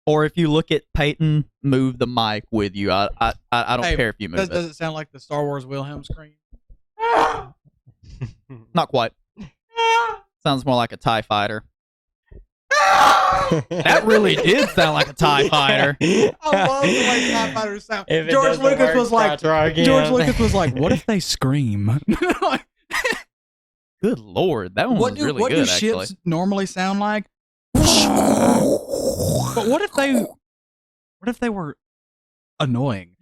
Or if you look at Peyton, move the mic with you. I don't care if you move Does it sound like the Star Wars Wilhelm scream? Not quite. Sounds more like a TIE fighter. That really did sound like a TIE fighter. I love the way TIE fighters sound. George Lucas was like, what if they scream? Good Lord, that one was really what good, do actually. ships normally sound like? But what if they were annoying?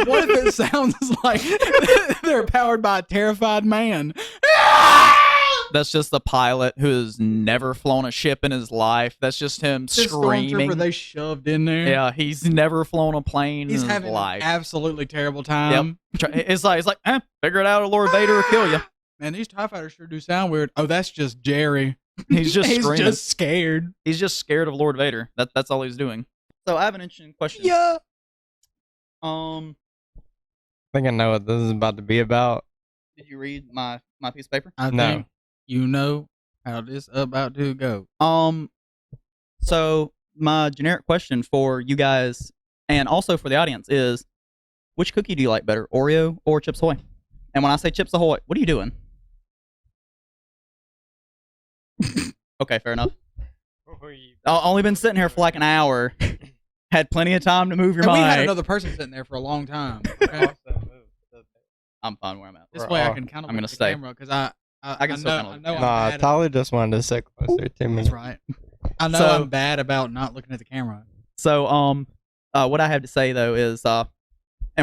What if it sounds like they're powered by a terrified man? That's just the pilot who has never flown a ship in his life. That's just him screaming. Stormtrooper they shoved in there. Yeah, he's never flown a plane He's in his having life. an absolutely terrible time. Yep. It's like, figure it out, or Lord Vader will kill you. Man, these TIE fighters sure do sound weird. Oh, that's just Jerry. He's just He's screaming. just scared. He's just scared of Lord Vader. That's all he's doing. So I have an interesting question. Yeah. I think I know what this is about to be about. Did you read my piece of paper? I No. think you know how this about to go. So my generic question for you guys and also for the audience is, which cookie do you like better, Oreo or Chips Ahoy? And when I say Chips Ahoy, what are you doing? Okay, fair enough. I've only been sitting here for like an hour. Had plenty of time to move your And mic. we had another person sitting there for a long time. Okay? I'm fine where I'm at. This way I can kind of I'm gonna look at the stay. camera because I can still know, kinda I look know at I'm Nah, bad. Tyler just wanted to sit closer to me. That's right. I know So- I'm bad about not looking at the camera. So, what I have to say though is, and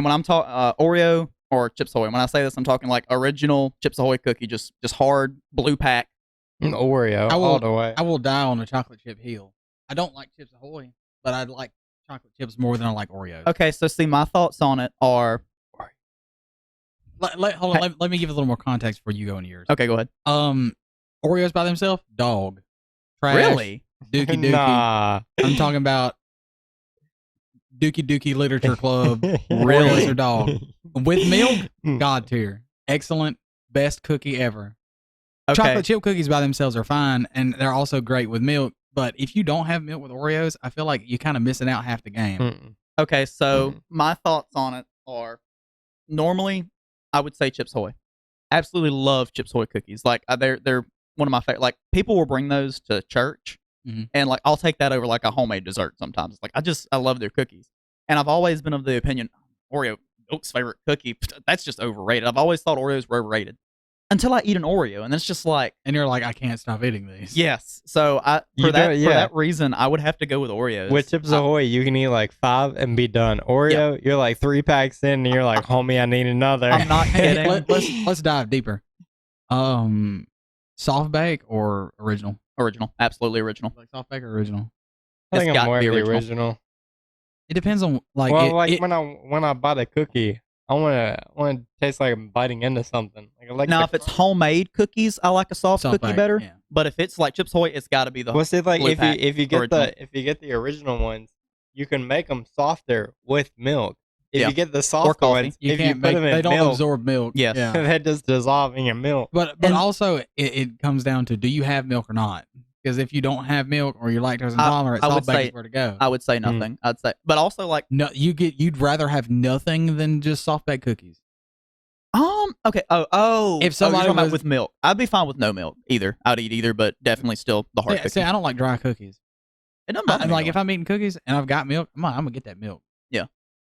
when I'm talking Oreo or Chips Ahoy, when I say this, I'm talking like original Chips Ahoy cookie, just hard blue pack. Oreo, all the way. I will die on a chocolate chip hill. I don't like Chips Ahoy, but I like chocolate chips more than I like Oreos. Okay, so see, my thoughts on it are. Hold on. Let me give a little more context before you go into yours. Okay, go ahead. Oreos by themselves, dog. Trash. Really? Dookie Dookie. Nah. I'm talking about Dookie Dookie Literature Club. Really? Oreos are dog. With milk, God tier. Excellent. Best cookie ever. Okay. Chocolate chip cookies by themselves are fine, and they're also great with milk. But if you don't have milk with Oreos, I feel like you're kind of missing out half the game. Okay, so my thoughts on it are, normally I would say Chips Ahoy. Absolutely love Chips Ahoy cookies. Like they're one of my favorite. Like people will bring those to church, and like I'll take that over like a homemade dessert sometimes. Like I love their cookies, and I've always been of the opinion Oreo, milk's favorite cookie. That's just overrated. I've always thought Oreos were overrated until I eat an Oreo, and it's just like, And you're like, I can't stop eating these. yes. So You for do it, yeah. that reason, I would have to go with Oreos. With Chips Ahoy, you can eat like 5 and be done. Oreo, you're like 3 packs in, and you're like, homie, I need another. I'm not Hey, kidding. let's dive deeper. Soft bake or original? Original, absolutely original. Like soft bake or original? I think It's I'm got more to of be the original. original. It depends on When I buy the cookie, I want to taste like I'm biting into something. Like I like Now, the if it's homemade cookies, I like a soft cookie bake, better. yeah. But if it's like Chips Ahoy, it's got to be the. Well, see, like blue pack if you get original. the original ones, you can make them softer with milk. If Yeah. you get the Or soft coffee. ones, You if can't you put make, them in they don't milk, absorb milk. Yes. Yeah. they just dissolve in your milk. But And- also it comes down to, do you have milk or not? Because if you don't have milk or you're lactose intolerant, I would soft bake say- is where to go. I would say nothing. I'd say, but also like, No, you'd rather have nothing than just soft baked cookies. okay. If If somebody you're talking about was- with milk, I'd be fine with no milk either. I'd eat either, but definitely still the hard cookie. See, I don't like dry cookies. It doesn't bother I'm me like, at if all. I'm eating cookies and I've got milk, I'm gonna get that milk.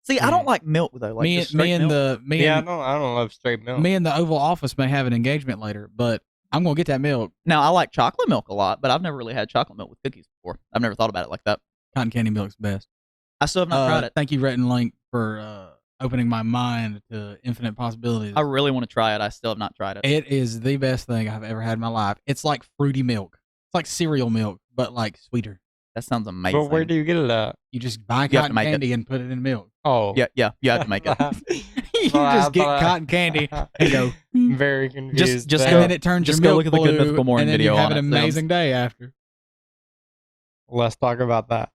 See, I don't like milk though. Like me just and straight milk. I don't love straight milk. me and the Oval Office may have an engagement later, but I'm gonna get that milk. Now I like chocolate milk a lot, but I've never really had chocolate milk with cookies before. I've never thought about it like that. Cotton candy milk's best. I still have not tried it. Thank you, Rhett and Link, for opening my mind to infinite possibilities. I really want to try it. I still have not tried it. It is the best thing I've ever had in my life. It's like fruity milk. It's like cereal milk, but like sweeter. That sounds amazing. But where do you get it at? You just buy You have to cotton make it. candy and put it in milk. Oh, Yeah, you have to make it. You just get cotton candy and go, I'm very confused. just and go- then it turns just your go milk look at the Good blue, Mythical Morning and then video you have on an it. Sounds- amazing day after. Let's talk about that.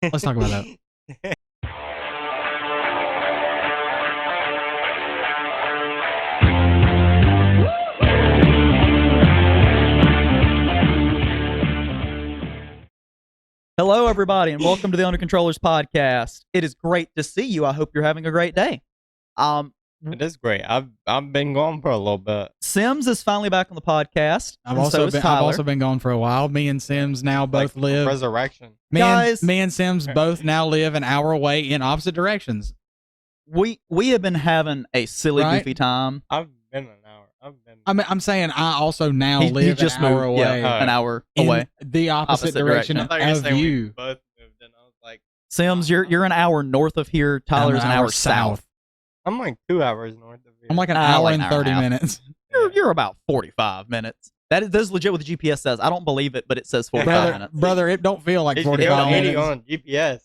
Let's talk about that. Hello, everybody, and welcome to the Under Controllers podcast. It is great to see you. I hope you're having a great day. It is great. I've been gone for a little bit. Sims is finally back on the podcast. I've and so is I've Tyler. also been gone for a while. Me and Sims now both Like live. Resurrection. Guys. Me and Sims both now live an hour away in opposite directions. We have been having a silly, Right? goofy time. I've been an hour. I'm saying I also now He live just an hour moved, away. an hour in away. the opposite direction direction. I thought you were of saying we you. both moved, and I was like, Sims, you're an hour north of here. Tyler's an hour south. I'm like 2 hours north of here. I'm like an I hour like and an hour and 30 a half. minutes. You're about 45 minutes. That is legit what the GPS says. I don't believe it, but it says 45 minutes. Brother, it don't feel like It's 45 80 minutes. on GPS.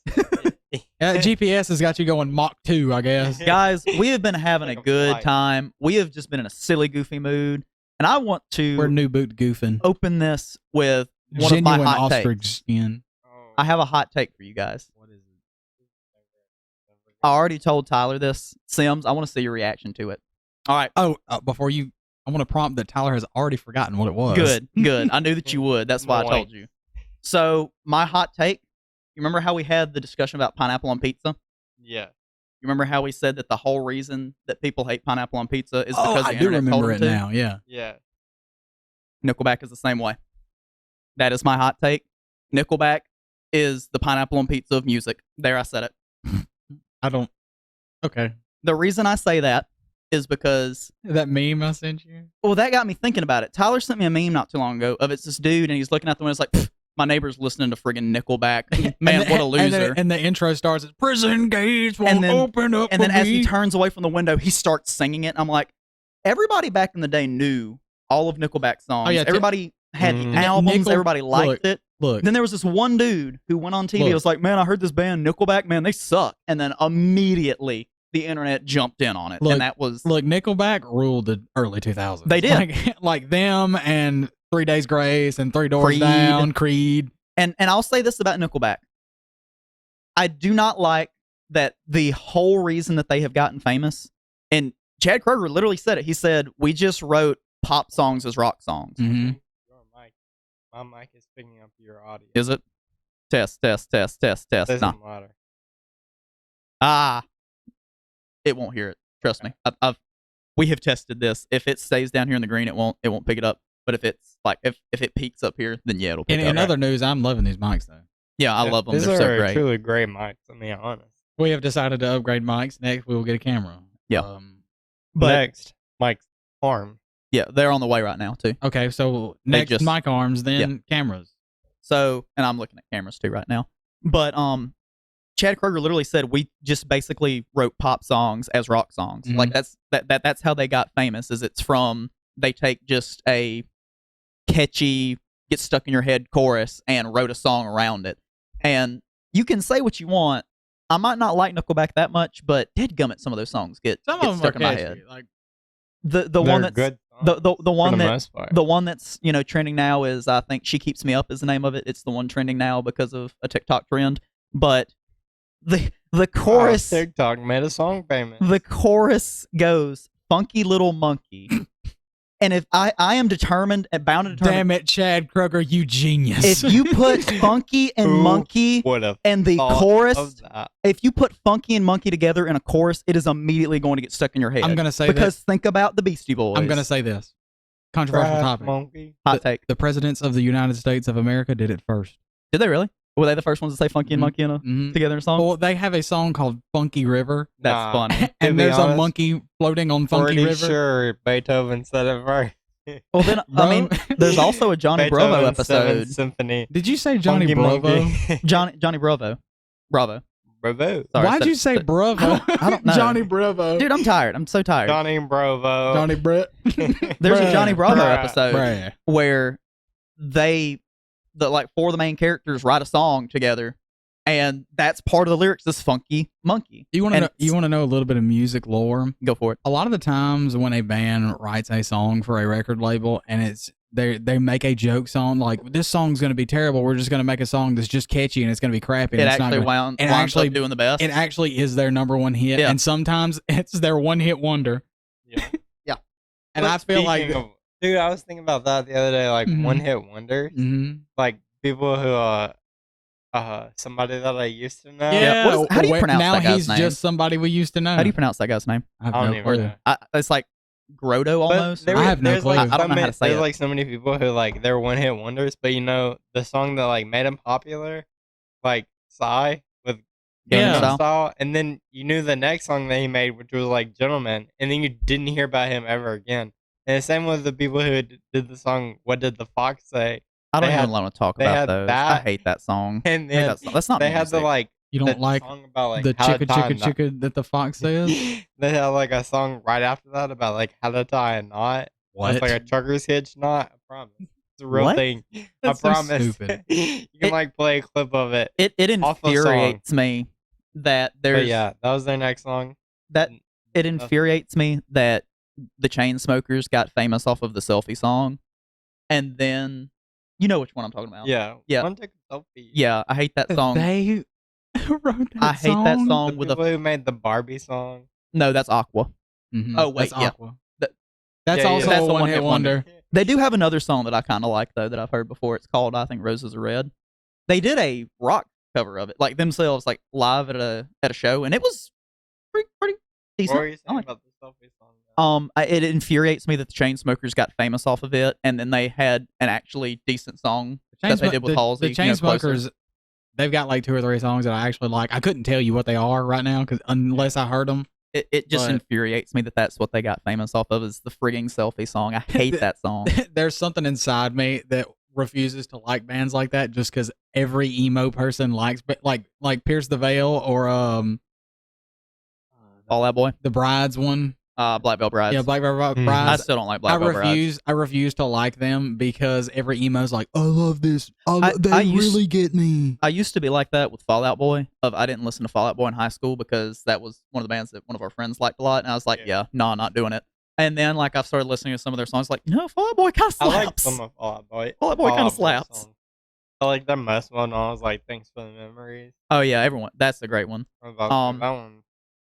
GPS has got you going Mach 2, I guess. Guys, we have been having a Like a good flight. time. We have just been in a silly, goofy mood. And I want We're to new boot goofing. open this with one Genuine of my hot ostrich takes. skin. Oh, I have a hot take for you guys. what is it? I already told Tyler this. Sims, I want to see your reaction to it. All right. Oh, before you, I want to prompt that Tyler has already forgotten what it was. Good, good. I knew that you would. That's why I told Nice. you. So, my hot take, you remember how we had the discussion about pineapple on pizza? Yeah. You remember how we said that the whole reason that people hate pineapple on pizza is Oh, because I the do internet told remember them it to? now. Yeah. Yeah. Nickelback is the same way. That is my hot take. Nickelback is the pineapple on pizza of music. There, I said it. I don't. Okay. The reason I say that is because, That meme I sent you. well, that got me thinking about it. Tyler sent me a meme not too long ago of it's this dude, and he's looking out the window. It's like, my neighbor's listening to friggin' Nickelback. Man, what a loser. And the intro starts as prison gates won't And then- open up. And then for as he me." turns away from the window, he starts singing it. I'm like, everybody back in the day knew all of Nickelback's songs. Oh, yeah, everybody had the Mhm. albums. Nickel- Everybody liked it. Look, Then there was this one dude who went on TV. Look. Was like, man, I heard this band Nickelback. Man, they suck. And then immediately the internet jumped in on it. Look, and that was Nickelback ruled the early 2000s. They did. Like them and 3 Days Grace and Three Doors Creed. Down, Creed. And I'll say this about Nickelback. I do not like that the whole reason that they have gotten famous, and Chad Kroeger literally said it. He said, we just wrote pop songs as rock songs. Mm-hmm. Your mic. My mic is picking up your audio. Is it? Test. Doesn't Nah. matter. It won't hear it. Trust me. We have tested this. If it stays down here in the green, it won't pick it up. But if it's like if it peaks up here, then yeah, it'll pick In up. other news, I'm loving these mics though. Yeah, I love them. These They're are so great. truly great mics, to be honest. We have decided to upgrade mics. Next, we will get a camera. Yeah. But Next, Mike's arm. yeah, they're on the way right now too. Okay, so They next just- mic arms, then cameras. So, and I'm looking at cameras too right now. But Chad Kroeger literally said we just basically wrote pop songs as rock songs. Mhm. Like that's how they got famous. Is it's from they take just a catchy, get stuck in your head chorus and wrote a song around it. And you can say what you want. I might not like Nickelback that much, but dadgummit, some of those songs get Some of them stuck are in my catchy. head. Like The They're one that's good the one for the that most part. the one that's trending now is I think She Keeps Me Up is the name of it. It's the one trending now because of a TikTok trend. But the chorus TikTok made a song famous. the chorus goes funky little monkey. And if I am determined and bound to determine damn it, Chad Kroeger, you genius. if you put funky and Who monkey would have and the thought chorus, of that? if you put funky and monkey together in a chorus, it is immediately going to get stuck in your head. I'm gonna say because this. think about the Beastie Boys. I'm gonna say this. Controversial Trash topic. monkey. hot take. The presidents of the United States of America did it first. Did they really? Were they the first ones to say funky and Mhm. monkey in a, Mm-hmm. together in a song? Well, they have a song called Funky River, That's Nah. funny. To and be there's a honest, monkey floating on Funky Pretty River. sure Beethoven said it right. Well, then Bro. I mean, there's also a Johnny Bravo Beethoven's Seventh episode. Symphony. Did you say Johnny Funky Bravo? monkey. Johnny Bravo. Bravo. Bravo. Sorry, Why'd said- you say said- Bravo? I don't know. Johnny Bravo. Dude, I'm tired. I'm so tired. Johnny Bravo. Johnny Brett. There's a Bruh. Johnny Bravo Bruh. episode Bruh. where like four of the main characters write a song together, and that's part of the lyrics. This funky monkey. You want to And know? You want to know a little bit of music lore? Go for it. A lot of the times when a band writes a song for a record label and it's they make a joke song like this song's going to be terrible, we're just going to make a song that's just catchy and it's going to be crappy. It And it's not actually gonna, winds actually- up doing the best. it actually is their number one hit, Yeah. and sometimes it's their one hit wonder. Yeah. Yeah. And But I feel like speaking of- dude, I was thinking about that the other day, like Mhm. one hit wonders. Mhm. Like people who Somebody that I used to know. Yeah, how do you pronounce now that guy's he's name? just somebody we used to know. How do you pronounce that guy's name? I have I don't no even clue. know. It's like Grotto almost. But I have no there's clue. like I don't know how to say there's it. like so many people who like they're one hit wonders, but the song that like made him popular, like Psy with Gangnam Gangnam Style. Style, and then you knew the next song that he made, which was like Gentleman, and then you didn't hear about him ever again. And the same with the people who did the song What Did the Fox Say? I don't They even had- want to talk they about had those. that, I hate that song. And I hate then that song. That's not they music. had the like You don't like song about like the how to chicka tie a chicka knot. chicka that the fox says? They had like a song right after that about like how to tie a knot. What? It's like a trucker's hitch knot. I promise. It's a real What? thing. That's I so promise. stupid. You can like play a clip of it. It Awful song. infuriates me that But there's yeah, that was their next song. that N- it nothing. infuriates me that the Chainsmokers got famous off of the selfie song, and then you know which one I'm talking about. Yeah. Yeah. One took a selfie. Yeah, I hate that song. They wrote that I hate that The song with people a who made the Barbie song. no. That's Aqua. Mhm. Oh, wait, that's yeah. Aqua. That- That's Yeah, also that's a a one-hit one-hit wonder. wonder. They do have another song that I kind of like though that I've heard before. It's called I think Roses Are Red. They did a rock cover of it, like themselves, like live at a show, and it was pretty What decent. were you I saying like it. about the selfie song? It infuriates me that the Chainsmokers got famous off of it, and then they had an actually decent song that they did with Halsey. The Chainsmokers, they've got like 2 or 3 songs that I actually like. I couldn't tell you what they are right now unless I heard them. It just but- infuriates me that that's what they got famous off of is the frigging selfie song. I hate that song. There's something inside me that refuses to like bands like that just because every emo person likes, but like Pierce the Veil or Fall Out Boy, the Brides one. Black Veil Brides. Yeah, Black Veil Mhm. I Brides. still don't like Black Veil Brides. I refuse to like them because every emo's like, I love this. They I used- really get me. I used to be like that with Fall Out Boy. I didn't listen to Fall Out Boy in high school because that was one of the bands that one of our friends liked a lot, and I was like, yeah, no, not doing it. And then like I've started listening to some of their songs, like, no, Fall Out Boy kind of I like slaps. some of Fall Out Boy. Fall Out Boy Fall kinda Out Boy slaps. songs. I like their most one. I was like, thanks for the memories. Oh yeah, everyone. That's a great one. What about Um, that one?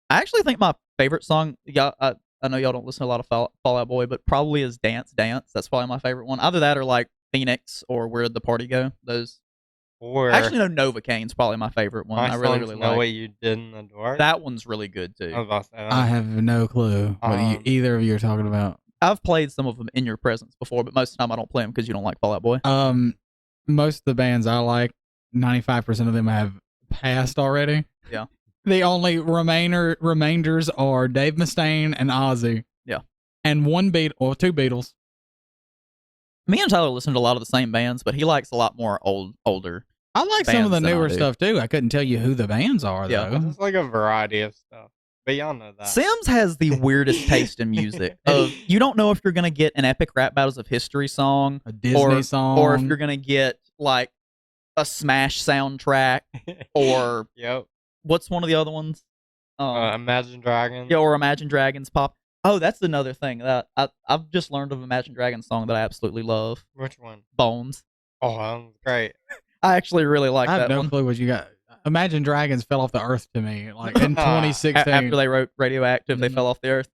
I actually think my favorite song, I know y'all don't listen to a lot of Fall Out Boy, but probably is Dance Dance. That's probably my favorite one. Either that or like Phoenix or Where'd the Party Go? Those. Or Actually, no, Novocaine's probably my favorite one. my I really, songs really Know like. What You Did in the Dark. That one's really good I was too. about to say that. I have no clue what Um, either of you are talking about. I've played some of them in your presence before, but most of the time I don't play them because you don't like Fall Out Boy. Most of the bands I like, 95% of them have passed already. Yeah. The only remainders are Dave Mustaine and Ozzy. Yeah. And two Beatles. Me and Tyler listen to a lot of the same bands, but he likes a lot more older. I like some of the bands than I newer do. stuff too. I couldn't tell you who the bands are Yeah. though. It's like a variety of stuff. But y'all know that. Sims has the weirdest taste in music. You don't know if you're gonna get an epic rap battles of history song, A Disney song. or if you're gonna get like a Smash soundtrack, or Yep. what's one of the other ones? Imagine Dragons. Yeah, or Imagine Dragons pop. Oh, that's another thing that I've just learned of Imagine Dragons song that I absolutely love. Which one? Bones. Oh, that one's great. I actually really like I have that no one. clue what you got. Imagine Dragons fell off the earth to me like in 2016. After they wrote Radioactive, they Mhm. fell off the earth.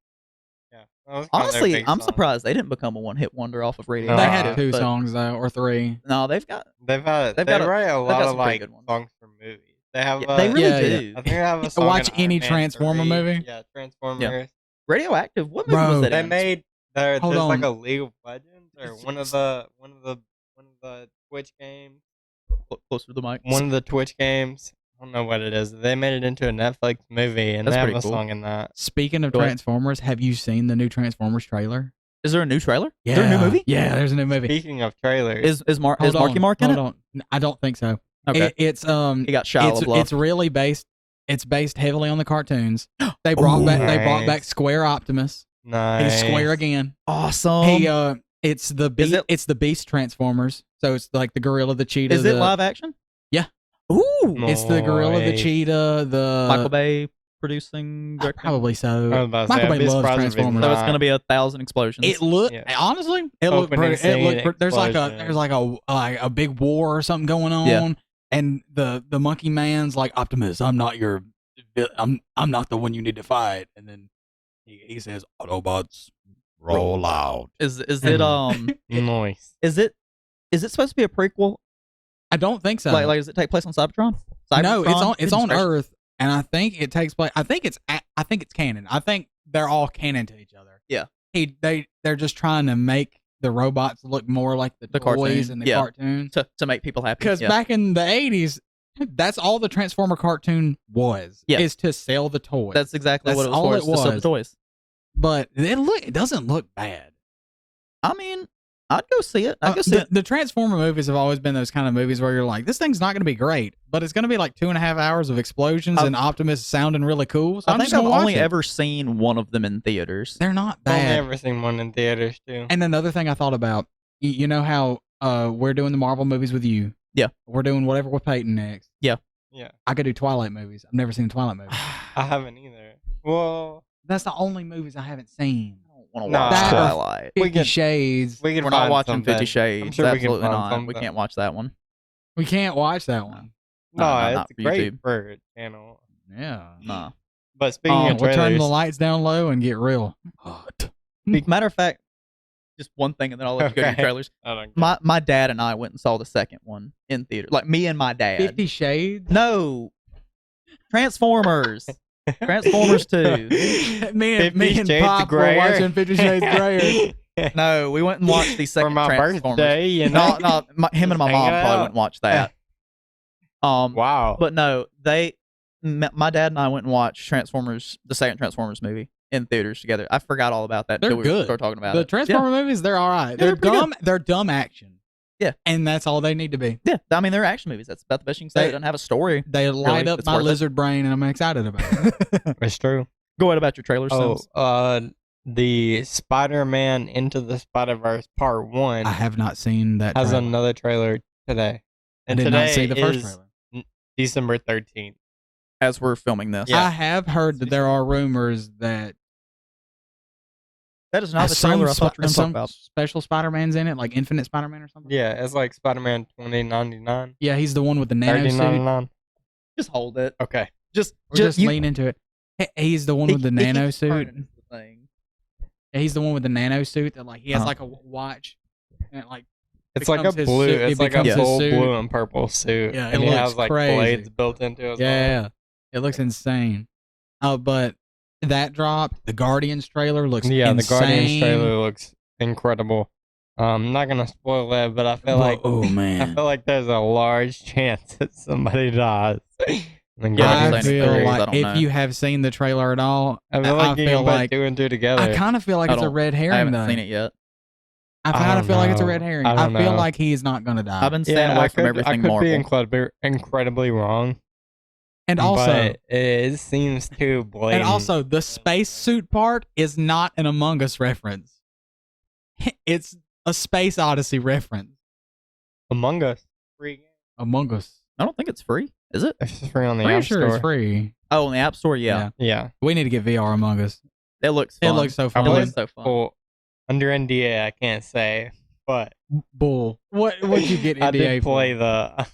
Yeah. That was kinda their Honestly, big I'm song. surprised they didn't become a one-hit wonder off of No, Radioactive. They had 2 but- songs though, or 3. No, they've got. They've write got a lot got of some pretty like good ones. songs for movies. They have. They really Yeah, yeah. do. I think they have a song. Watch in any Iron Man Transformer 3. movie. Yeah, Transformers. Radioactive. What movie Bro, was that They in? made there's Hold like on. a League of Legends or one of the Twitch games. Closer to the mic. One of the Twitch games. I don't know what it is. They made it into a Netflix movie, and That's they have pretty a cool. song in that. Speaking of Go ahead. Transformers, have you seen the new Transformers trailer? Is there a new trailer? Is there a new movie? Yeah, there's a new movie. Speaking of trailers, Is Hold Marky on, Mark in hold it? on. I don't think so. Okay. It's He got Shia LaBeouf. it's really based. It's based heavily on the cartoons. They brought back Nice. Square Optimus. nice. He's Square again. awesome. It's the beast. it- It's the Beast Transformers. So it's like the gorilla, the cheetah. Is it live action? Yeah. Ooh. It's the gorilla, the Nice. cheetah, the Michael Bay producing, directing. Probably so. I was about to say, Michael I'd Bay be loves surprised if he's Transformers. So it's not. going to be 1,000 explosions. It looked Yeah. honestly. It looked Opening pretty. It scene, looked. There's like explosion. a big war or something going on. Yeah. And the Monkey Man's like, Optimus, I'm not not the one you need to fight. And then he says, Autobots, roll out. Is it Nice. is it supposed to be a prequel? I don't think so. Like, does it take place on Cybertron? No, it's on Space- Earth, and I think it takes place. I think it's canon. I think they're all canon to each other. Yeah. They're just trying to make the robots look more like the toys cartoon, and the cartoon. to make people happy. Because back in the 80s, that's all the Transformer cartoon was. Yeah. Is to sell the toys. That's exactly That's what it was all for. it Is to sell the was. toys. But it doesn't look bad. I mean, I'd go see it. I'd go see it. The Transformer movies have always been those kind of movies where you're like, this thing's not going to be great, but it's going to be like 2.5 hours of explosions and Optimus sounding really cool. So I think just gonna I've watch only it. ever seen one of them in theaters. They're not I've only bad. ever seen one in theaters too. And another thing I thought about, you know how we're doing the Marvel movies with you. Yeah. We're doing whatever with Peyton next. Yeah. Yeah. I could do Twilight movies. I've never seen a Twilight movie. I haven't either. Well, That's the only movies I haven't seen. I don't want to Nah. watch That or Twilight. 50 can- Shades. we can We're not find watching something. 50 Shades. I'm sure we can Absolutely find not. We something. can't watch that one. We can't watch that one. No, not it's for great YouTube. for a channel. Yeah. Nah. But speaking of We'll turn trailers, the lights down low and get real hot. Matter of fact, just one thing, and then I'll let you go to your Okay. trailers. I don't care. My dad and I went and saw the second one in theater. Like me and my dad. 50 Shades? No. Transformers. Transformers 2. me 50 and Shades Pop were Grayer. watching 50 Shades Grayer. No, we went and watched the For second my Transformers. birthday, you know. No, him and my Hang mom it probably out. went and watched that. Wow. But no, my dad and I went and watched Transformers, the second Transformers movie in theaters together. I forgot all about that. They're until we good. started talking about The it. Transformer movies, they're all right. They're they're pretty dumb. They're dumb action. Yeah. And that's all they need to be. Yeah, I mean they're action movies. That's about the best you can say. It doesn't have a story. They light up it's my worth it. lizard brain, and I'm excited about it. It's true. Go ahead about your trailer. Oh, Sims. the Spider-Man Into the Spider-Verse Part 1 I have not seen that has trailer. another trailer today. And I did today not see the first is trailer. December 13th. As we're filming this, Yeah. I have heard that there are rumors that that is not the trailer I thought you were going to talk some about. special Spider-Man's in it, like Infinite Spider-Man or something. Yeah, it's like Spider-Man 2099. Yeah, he's the one with the nano suit. 3099. Just hold it. Okay. Just Just lean into it. He's the one with the nano keeps suit. turning the thing. He's the one with the nano suit that like he has Uh-huh. like a watch and it like It's like a becomes his blue. suit- it It's like a becomes his full suit. blue and purple suit. Yeah, it and he looks has like crazy. blades built into it. As well. yeah, it looks insane. But that dropped. The Guardians trailer looks Yeah, insane. the Guardians trailer looks incredible. I'm not gonna spoil that, but I feel like oh I man, feel like there's a large chance that somebody dies. And Yeah, I Guardians feel theories, I like don't if know. you have seen the trailer at all, I feel like you feel can put like 2 and 2 together. I kind of feel like I it's a don't- red I herring haven't though. seen it yet. I I kind of don't feel like it's a know. red herring. I I don't feel know. like he's not gonna die. I've been staying yeah, away I from could, everything I could Marvel. be incredibly wrong. and also, but it seems too blatant. and also, the spacesuit part is not an Among Us reference. It's a Space Odyssey reference. Among Us, free game. Among Us. I don't think it's free. Is it? It's free on the Pretty App sure Store. it's free. Oh, in the App Store, yeah. Yeah. We need to get VR Among Us. It looks It fun. looks so It fun. looks so fun. Well, under NDA, I can't say, but Bull. What'd you get I NDA did play for? the.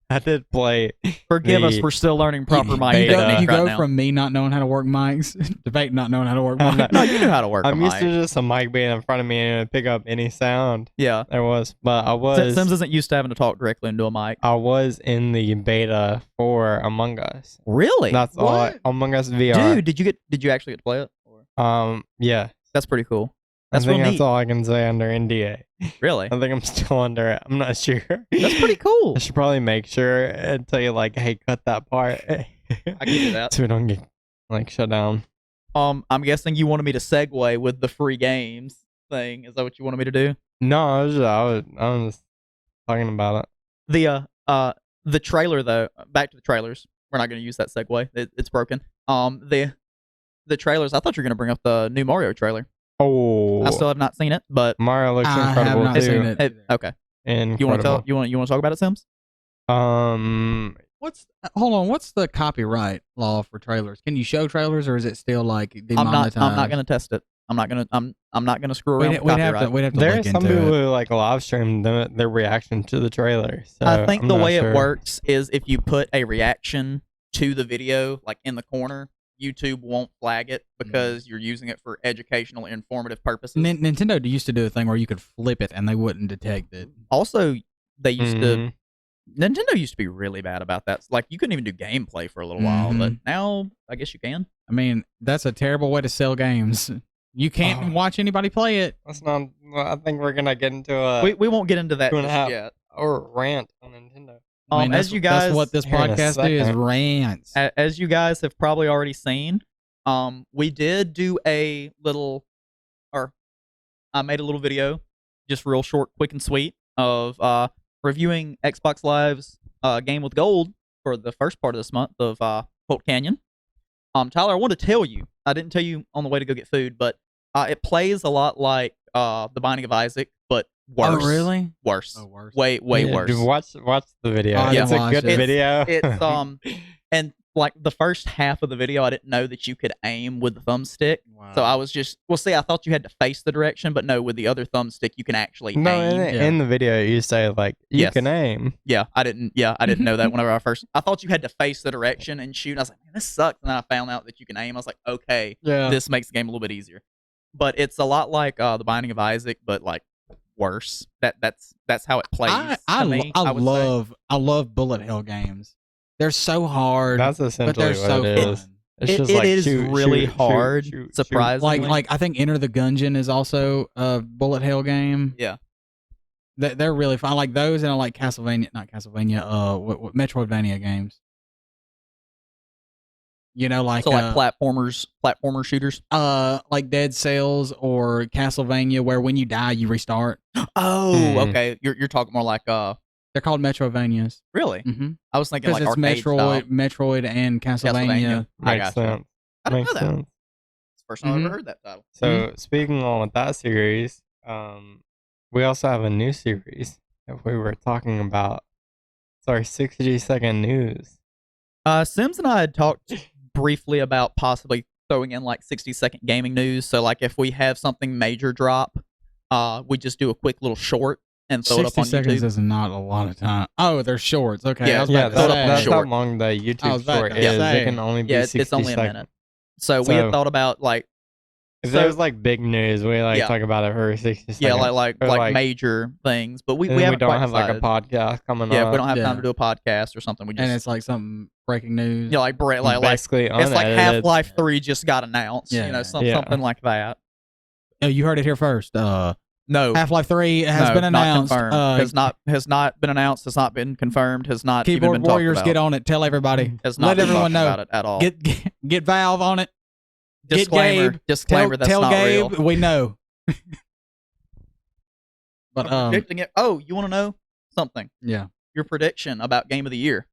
I did play. Forgive us, the- we're still learning proper mic beta. technique You right go now. from me not knowing how to work mics to Peyton not knowing how to work I'm mics. not- No, you knew how to work a I'm used mic. to just a mic being in front of me and it would pick up any sound Yeah. there was. But I was. Sims isn't used to having to talk directly into a mic. I was in the beta for Among Us. Really? That's all. What? Among Us VR. Dude, did you actually get to play it? Yeah. That's pretty cool. That's I think real that's neat. all I can say under NDA. Really? I think I'm still under it. I'm not sure. That's pretty cool. I should probably make sure and tell you like, hey, cut that part. I can do that. So we don't get like shut down. I'm guessing you wanted me to segue with the free games thing. Is that what you wanted me to do? No, I was just talking about it. The trailer though. Back to the trailers. We're not going to use that segue. It's broken. The trailers. I thought you were going to bring up the new Mario trailer. Oh, I still have not seen it, but Mario looks I have incredible not too. seen it. hey, okay. You want to Incredible. talk about it, Sims? Hold on, what's the copyright law for trailers? Can you show trailers or is it still like demonetized? I'm not going to test it. I'm not going to screw around with We'd have copyright. to There are look some into people it. who like live stream their reaction to the trailer. So I think I'm the not way sure. it works is if you put a reaction to the video, like in the corner, YouTube won't flag it because you're using it for educational and informative purposes. Nintendo used to do a thing where you could flip it and they wouldn't detect it. Also, they used to Mhm. Nintendo used to be really bad about that. Like you couldn't even do gameplay for a little while, but now I guess you can. I mean, that's a terrible way to sell games. You can't watch anybody play it. That's not. Well, I think we're gonna get into a We won't get into that 2.5 just yet. or rant on Nintendo. I mean, As you guys, that's what this here in a podcast do is second. rants. as you guys have probably already seen, we did do a little, or I made a little video, just real short, quick and sweet, of reviewing Xbox Live's Game with Gold for the first part of this month of Colt Canyon. Tyler, I want to tell you, I didn't tell you on the way to go get food, but it plays a lot like The Binding of Isaac, but worse. Oh, really? Worse. Oh, worse. Way Yeah, worse. dude, watch the video. I It's didn't a watch good it. video. It's and like the first half of the video, I didn't know that you could aim with the thumbstick. Wow. So I was just, see, I thought you had to face the direction, but no, with the other thumbstick, you can actually no, aim. in the video you say like you Yes. can aim. Yeah, I didn't know that whenever I thought you had to face the direction and shoot. I was like, man, this sucks. And then I found out that you can aim. I was like, okay, Yeah. this makes the game a little bit easier. But it's a lot like The Binding of Isaac, but like worse. That's how it plays. I to me, I would say. love bullet hell games. They're so hard, That's but essentially they're so what it is. fun. It's just it like is shoot, really shoot, hard, shoot, surprisingly. Like I think Enter the Gungeon is also a bullet hell game. Yeah. They're really fun. I like those, and I like Metroidvania games. You know, like so like platformer shooters. like Dead Cells or Castlevania, where when you die you restart. Oh, okay. You're talking more like They're called Metroidvanias. really? Mm-hmm. I was thinking Because like it's arcade style. Metroid, and Castlevania. I Makes gotcha. sense. I didn't know Makes that. sense. It's the first time I've Mhm. ever heard that title. So speaking on with that series, we also have a new series that we were talking about. Sorry, 60-second news. Sims and I had talked briefly about possibly throwing in like 60-second gaming news. So like if we have something major drop, we just do a quick little short and throw it up 60 on seconds YouTube. is not a lot of time. Oh, they're shorts. Okay, Yeah, I was Yeah, about to say. that's how short. long the I was YouTube about short to is. say. It can only be Yeah, 60 it's only a seconds. minute. So we had So- thought about like If So- there's like big news, we like Yeah. talk about it for 60 seconds. yeah, like Or, like- major things, but we and then we haven't don't quite have like a decided. podcast coming Yeah, up. if we don't have time Yeah. to do a podcast or something, we just And it's like something breaking news. yeah, like basically it's like unedited. Half-Life 3 just got announced. Yeah. You know, Yeah. something like that. Oh, you heard it here first. No, Half-Life 3 has no, been announced. Not confirmed. Has not been announced. Has not been confirmed. Has not even Keyboard been talked Warriors, about. get on it. Tell everybody. Has not Let been everyone talked know. about it at all. Get Valve on it. disclaimer. Gabe. Disclaimer. That's tell not Gabe real. we know. I'm But predicting it. Oh, you want to know something? yeah. Your prediction about Game of the Year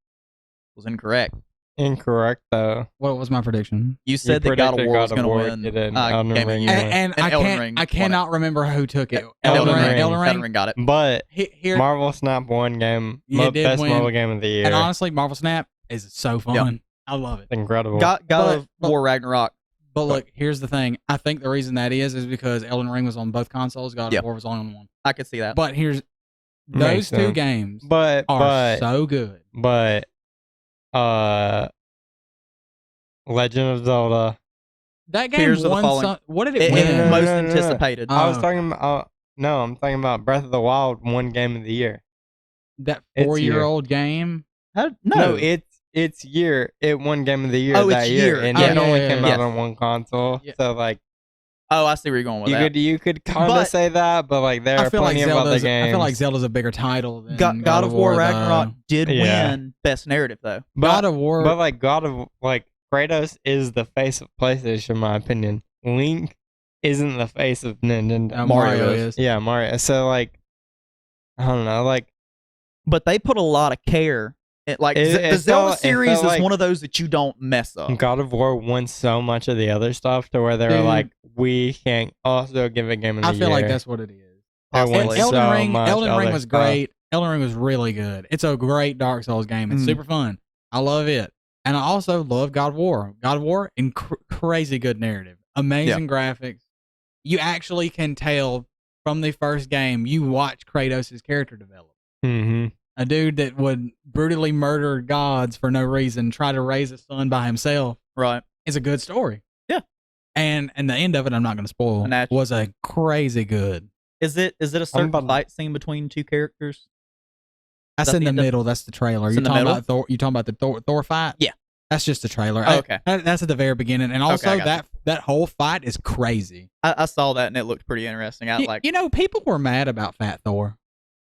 was incorrect. Incorrect though. What was my prediction? You said that God of predicted War was God of going to War win did it, Game Elden of the Ring Year. won it. And I Elden can't. Ring I won cannot remember who took it. Elden Ring. Elden Ring got it. But Here, Marvel Snap won game. Yeah, it did Best win. mobile game of the year. and honestly, Marvel Snap is so fun. Yep. I love it. It's incredible. God But- of War Ragnarok. But look, here's the thing. I think the reason that is because Elden Ring was on both consoles. God Yeah. of War was only on one. I could see that. But here's Makes those two sense. games but are so good. Legend of Zelda. That game Tears of the won. Fallen- What did it It- win? it No, most no, no, no. anticipated. I was Oh. talking about. No, I'm talking about Breath of the Wild won game of the year. That It's 4-year-old game. How- No, it's year. It won game of the year Oh, that it's year, year. and Oh, it yeah, only yeah, came yeah. out on one console. Yeah. So like, Oh, I see where you're going with that. you could kind of But- say that, but like there I are feel like plenty of other Zelda's. games. I feel like Zelda's a bigger title than God of War Ragnarok though. did Yeah. win Best Narrative though. God of War. But like Kratos is the face of PlayStation, in my opinion. Link isn't the face of Nintendo. Mario is. is. Yeah, Mario. So like, I don't know. Like, But they put a lot of care. The It Zelda felt series is like- one of those that you don't mess up. God of War won so much of the other stuff to where they were Dude. like, we can't also give a game of the I year. feel like that's what it is. It won Possibly. so Elden Ring. much Elden Ring other was stuff. great. Elden Ring was really good. It's a great Dark Souls game. It's Mm. super fun. I love it, and I also love God of War. God of War, crazy good narrative, amazing graphics. You actually can tell from the first game. You watch Kratos' character develop. Mm-hmm. A dude that would brutally murder gods for no reason, try to raise a son by himself. Right. It's a good story. Yeah. And the end of it, I'm not going to spoil, was a crazy good. Is it a certain about to- fight scene between two characters? That's that in the end of- middle. That's the trailer. It's You in the talking middle? about Thor? You talking about the Thor fight? Yeah. That's just the trailer. Oh, okay. That's at the very beginning, and Okay, also I got that whole fight is crazy. I saw that and it looked pretty interesting. You know, people were mad about Fat Thor.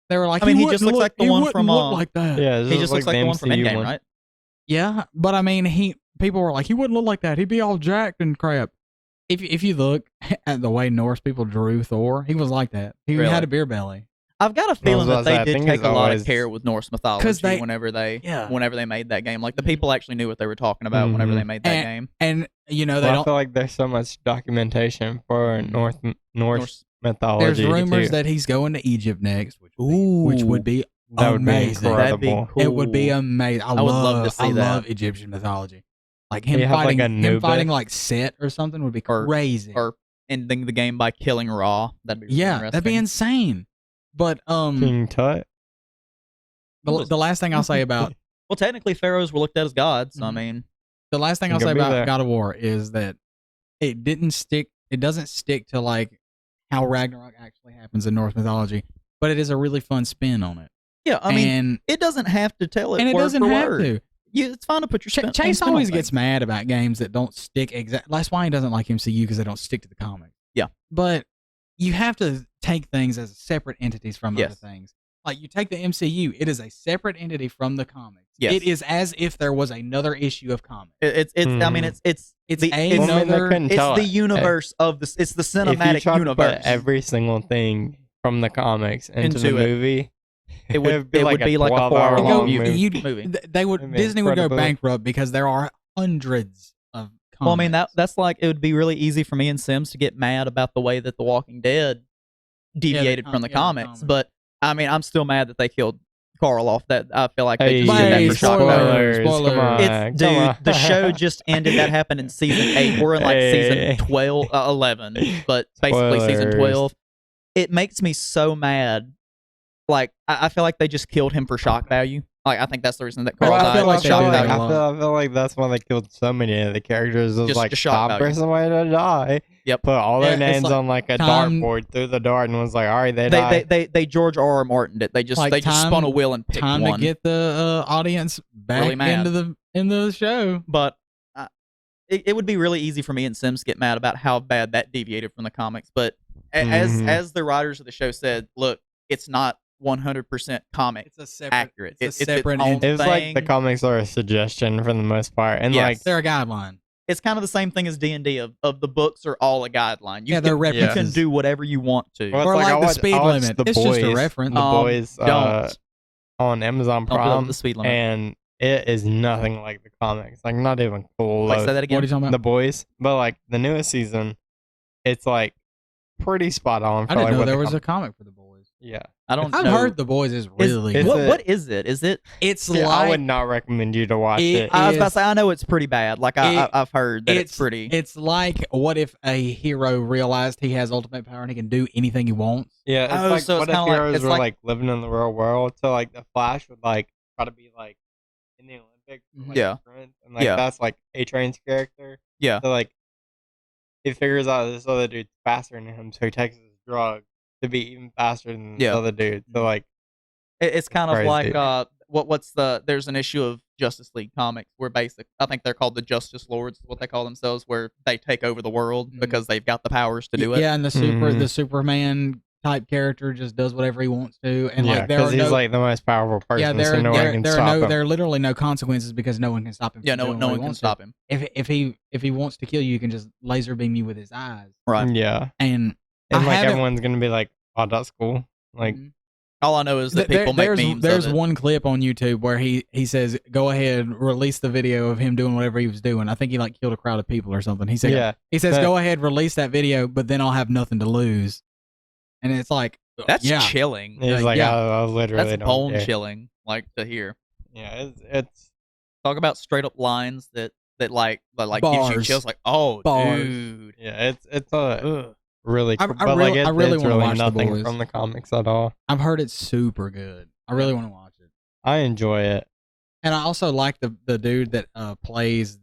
They were like, I mean, he wouldn't just looks look- like the he one wouldn't from, look like that. Yeah, he just looks like the one from MCU Endgame, one. right? Yeah, but I mean, people were like, he wouldn't look like that. He'd be all jacked and crap. If you look at the way Norse people drew Thor, he was like that. He Really? had a beer belly. I've got a feeling about that to say, I they did think take it's a lot always- of care with Norse mythology whenever they made that game. Like the people actually knew what they were talking about whenever they made that game. And you know, I feel like there's so much documentation for Norse mythology. there's rumors too. that he's going to Egypt next, which Ooh. would be That would be amazing. That'd be incredible. cool. It would be amazing. I would love to see I that. love Egyptian mythology. Like him You have, like, fighting, Anubis. like Set or something would be Or- crazy. Or ending the game by killing Ra. That'd be really interesting. that'd be insane. But King Tut. the last thing I'll say about Well, technically, pharaohs were looked at as gods. So, I Mhm. mean, the last thing I'll Could say be about there. God of War is that it doesn't stick to like how Ragnarok actually happens in Norse mythology, but it is a really fun spin on it. yeah, I mean, and it doesn't have to tell it it word doesn't for have word. to. It's fine to put your spin. Chase spin on always things. gets mad about games that don't stick exact. That's why he doesn't like MCU, because they don't stick to the comics. Yeah. But you have to take things as separate entities from other Yes. things. Like you take the MCU, it is a separate entity from the comics. Yes. It is as if there was another issue of comics. It's. I mean, it's It's the, it's, Well, I mean, they another. couldn't it's tell the it. universe of this. It's the If you cinematic tried to universe. put every single thing from the comics into the Into it. movie, It would it'd be it like would be like a 12-hour 4-hour long long You- movie. you'd- movie. They would It'd be Disney would go incredible. bankrupt because there are hundreds of comics. Well, I mean that's like it would be really easy for me and Sims to get mad about the way that The Walking Dead deviated from the comics, but I mean I'm still mad that they killed Carl off. That I feel like they Hey, just did that Hey, for shock spoilers, value. spoilers. Come on, It's come dude, on. the show just ended. That happened in season 8. We're in like Hey. season 12, 11, but basically season Spoilers. 12. It makes me so mad. Like I feel like they just killed him for shock value. Like I think that's the reason that Carl Well, I died. feel like was they shock do that value. a lot. I feel like that's why they killed so many of the characters. It was Just like, to shock stop value. for somebody to die. Yep. Put all their Yeah, it's names like on like a time- dartboard through the dart and was like, all right, they die. They George R. R. Martined it. They just Like spun time- a wheel and picked Time one. to get the audience back Really mad. into the show. But it would be really easy for me and Sims to get mad about how bad that deviated from the comics. But Mhm. as the writers of the show said, look, it's not 100% comic It's a separate. accurate. It's a its separate own entity. It's like the thing. comics are a suggestion for the most part, and Yes. like They're a guideline. It's kind of the same thing as D&D of the books are all a guideline. You Yeah, they're can, you can references. do whatever you want to. Well, it's Or like I the watched- speed I watched limit. The It's just a Boys- reference. The Boys don't. on Amazon Don't put up Prime, the speed limit. and it is nothing like the comics. Like not even cool. Wait, say that What are again. you talking about? The Boys, but like the newest season, it's like pretty spot on. For I didn't like know what there the was a com- comic for the boys. Yeah, I don't I've know. heard the boys is really Is good. it- What is it? Is it? It's yeah, like I would not recommend you to watch It- it. I was about to is- say I know it's pretty bad. Like I've heard that it's pretty. It's like what if a hero realized he has ultimate power and he can do anything he wants. Yeah, it's Oh, like so it's what if kinda like- heroes it's were like- like living in the real world? So like the Flash would like try to be like in the Olympics, for, like, Yeah. sprint, and like Yeah. that's like A-Train's character. Yeah. So like he figures out this other dude's faster than him, so he takes his drug to be even faster than Yeah. the other dude. So like It's kind of Crazy. like what's the there's an issue of Justice League comics where I think they're called the Justice Lords, what they call themselves, where they take over the world Mhm. because they've got the powers to do it. Yeah, and the Mhm. Superman type character just does whatever he wants to, and yeah, like there are because he's no like the most powerful person, yeah there so no one can there stop are no him. there are literally no consequences because no one can stop him. Yeah, from no doing no what one he can wants to. stop him. If he wants to kill you, he can just laser beam you with his eyes. Right. Yeah, And and I like haven't- everyone's gonna be like, "Oh, that's cool." Like, Mhm. All I know is that people make memes There's of it. one clip on YouTube where he says, "Go ahead, release the video of him doing whatever he was doing." I think he like killed a crowd of people or something. He said, yeah, he says, that- "Go ahead, release that video, but then I'll have nothing to lose." And it's like, That's yeah, chilling. he's like, yeah. I literally That's don't bone care. chilling, like to hear. Yeah, it's Talk about straight up lines that like gives you Bars. chills. Like, oh, Bars. dude. yeah, it's a Ugh. really I cool, really- but like I really it's wanna really watch The nothing Boys. from the comics at all. I've heard it's super good. I really want to watch it. I enjoy it. And I also like the dude that plays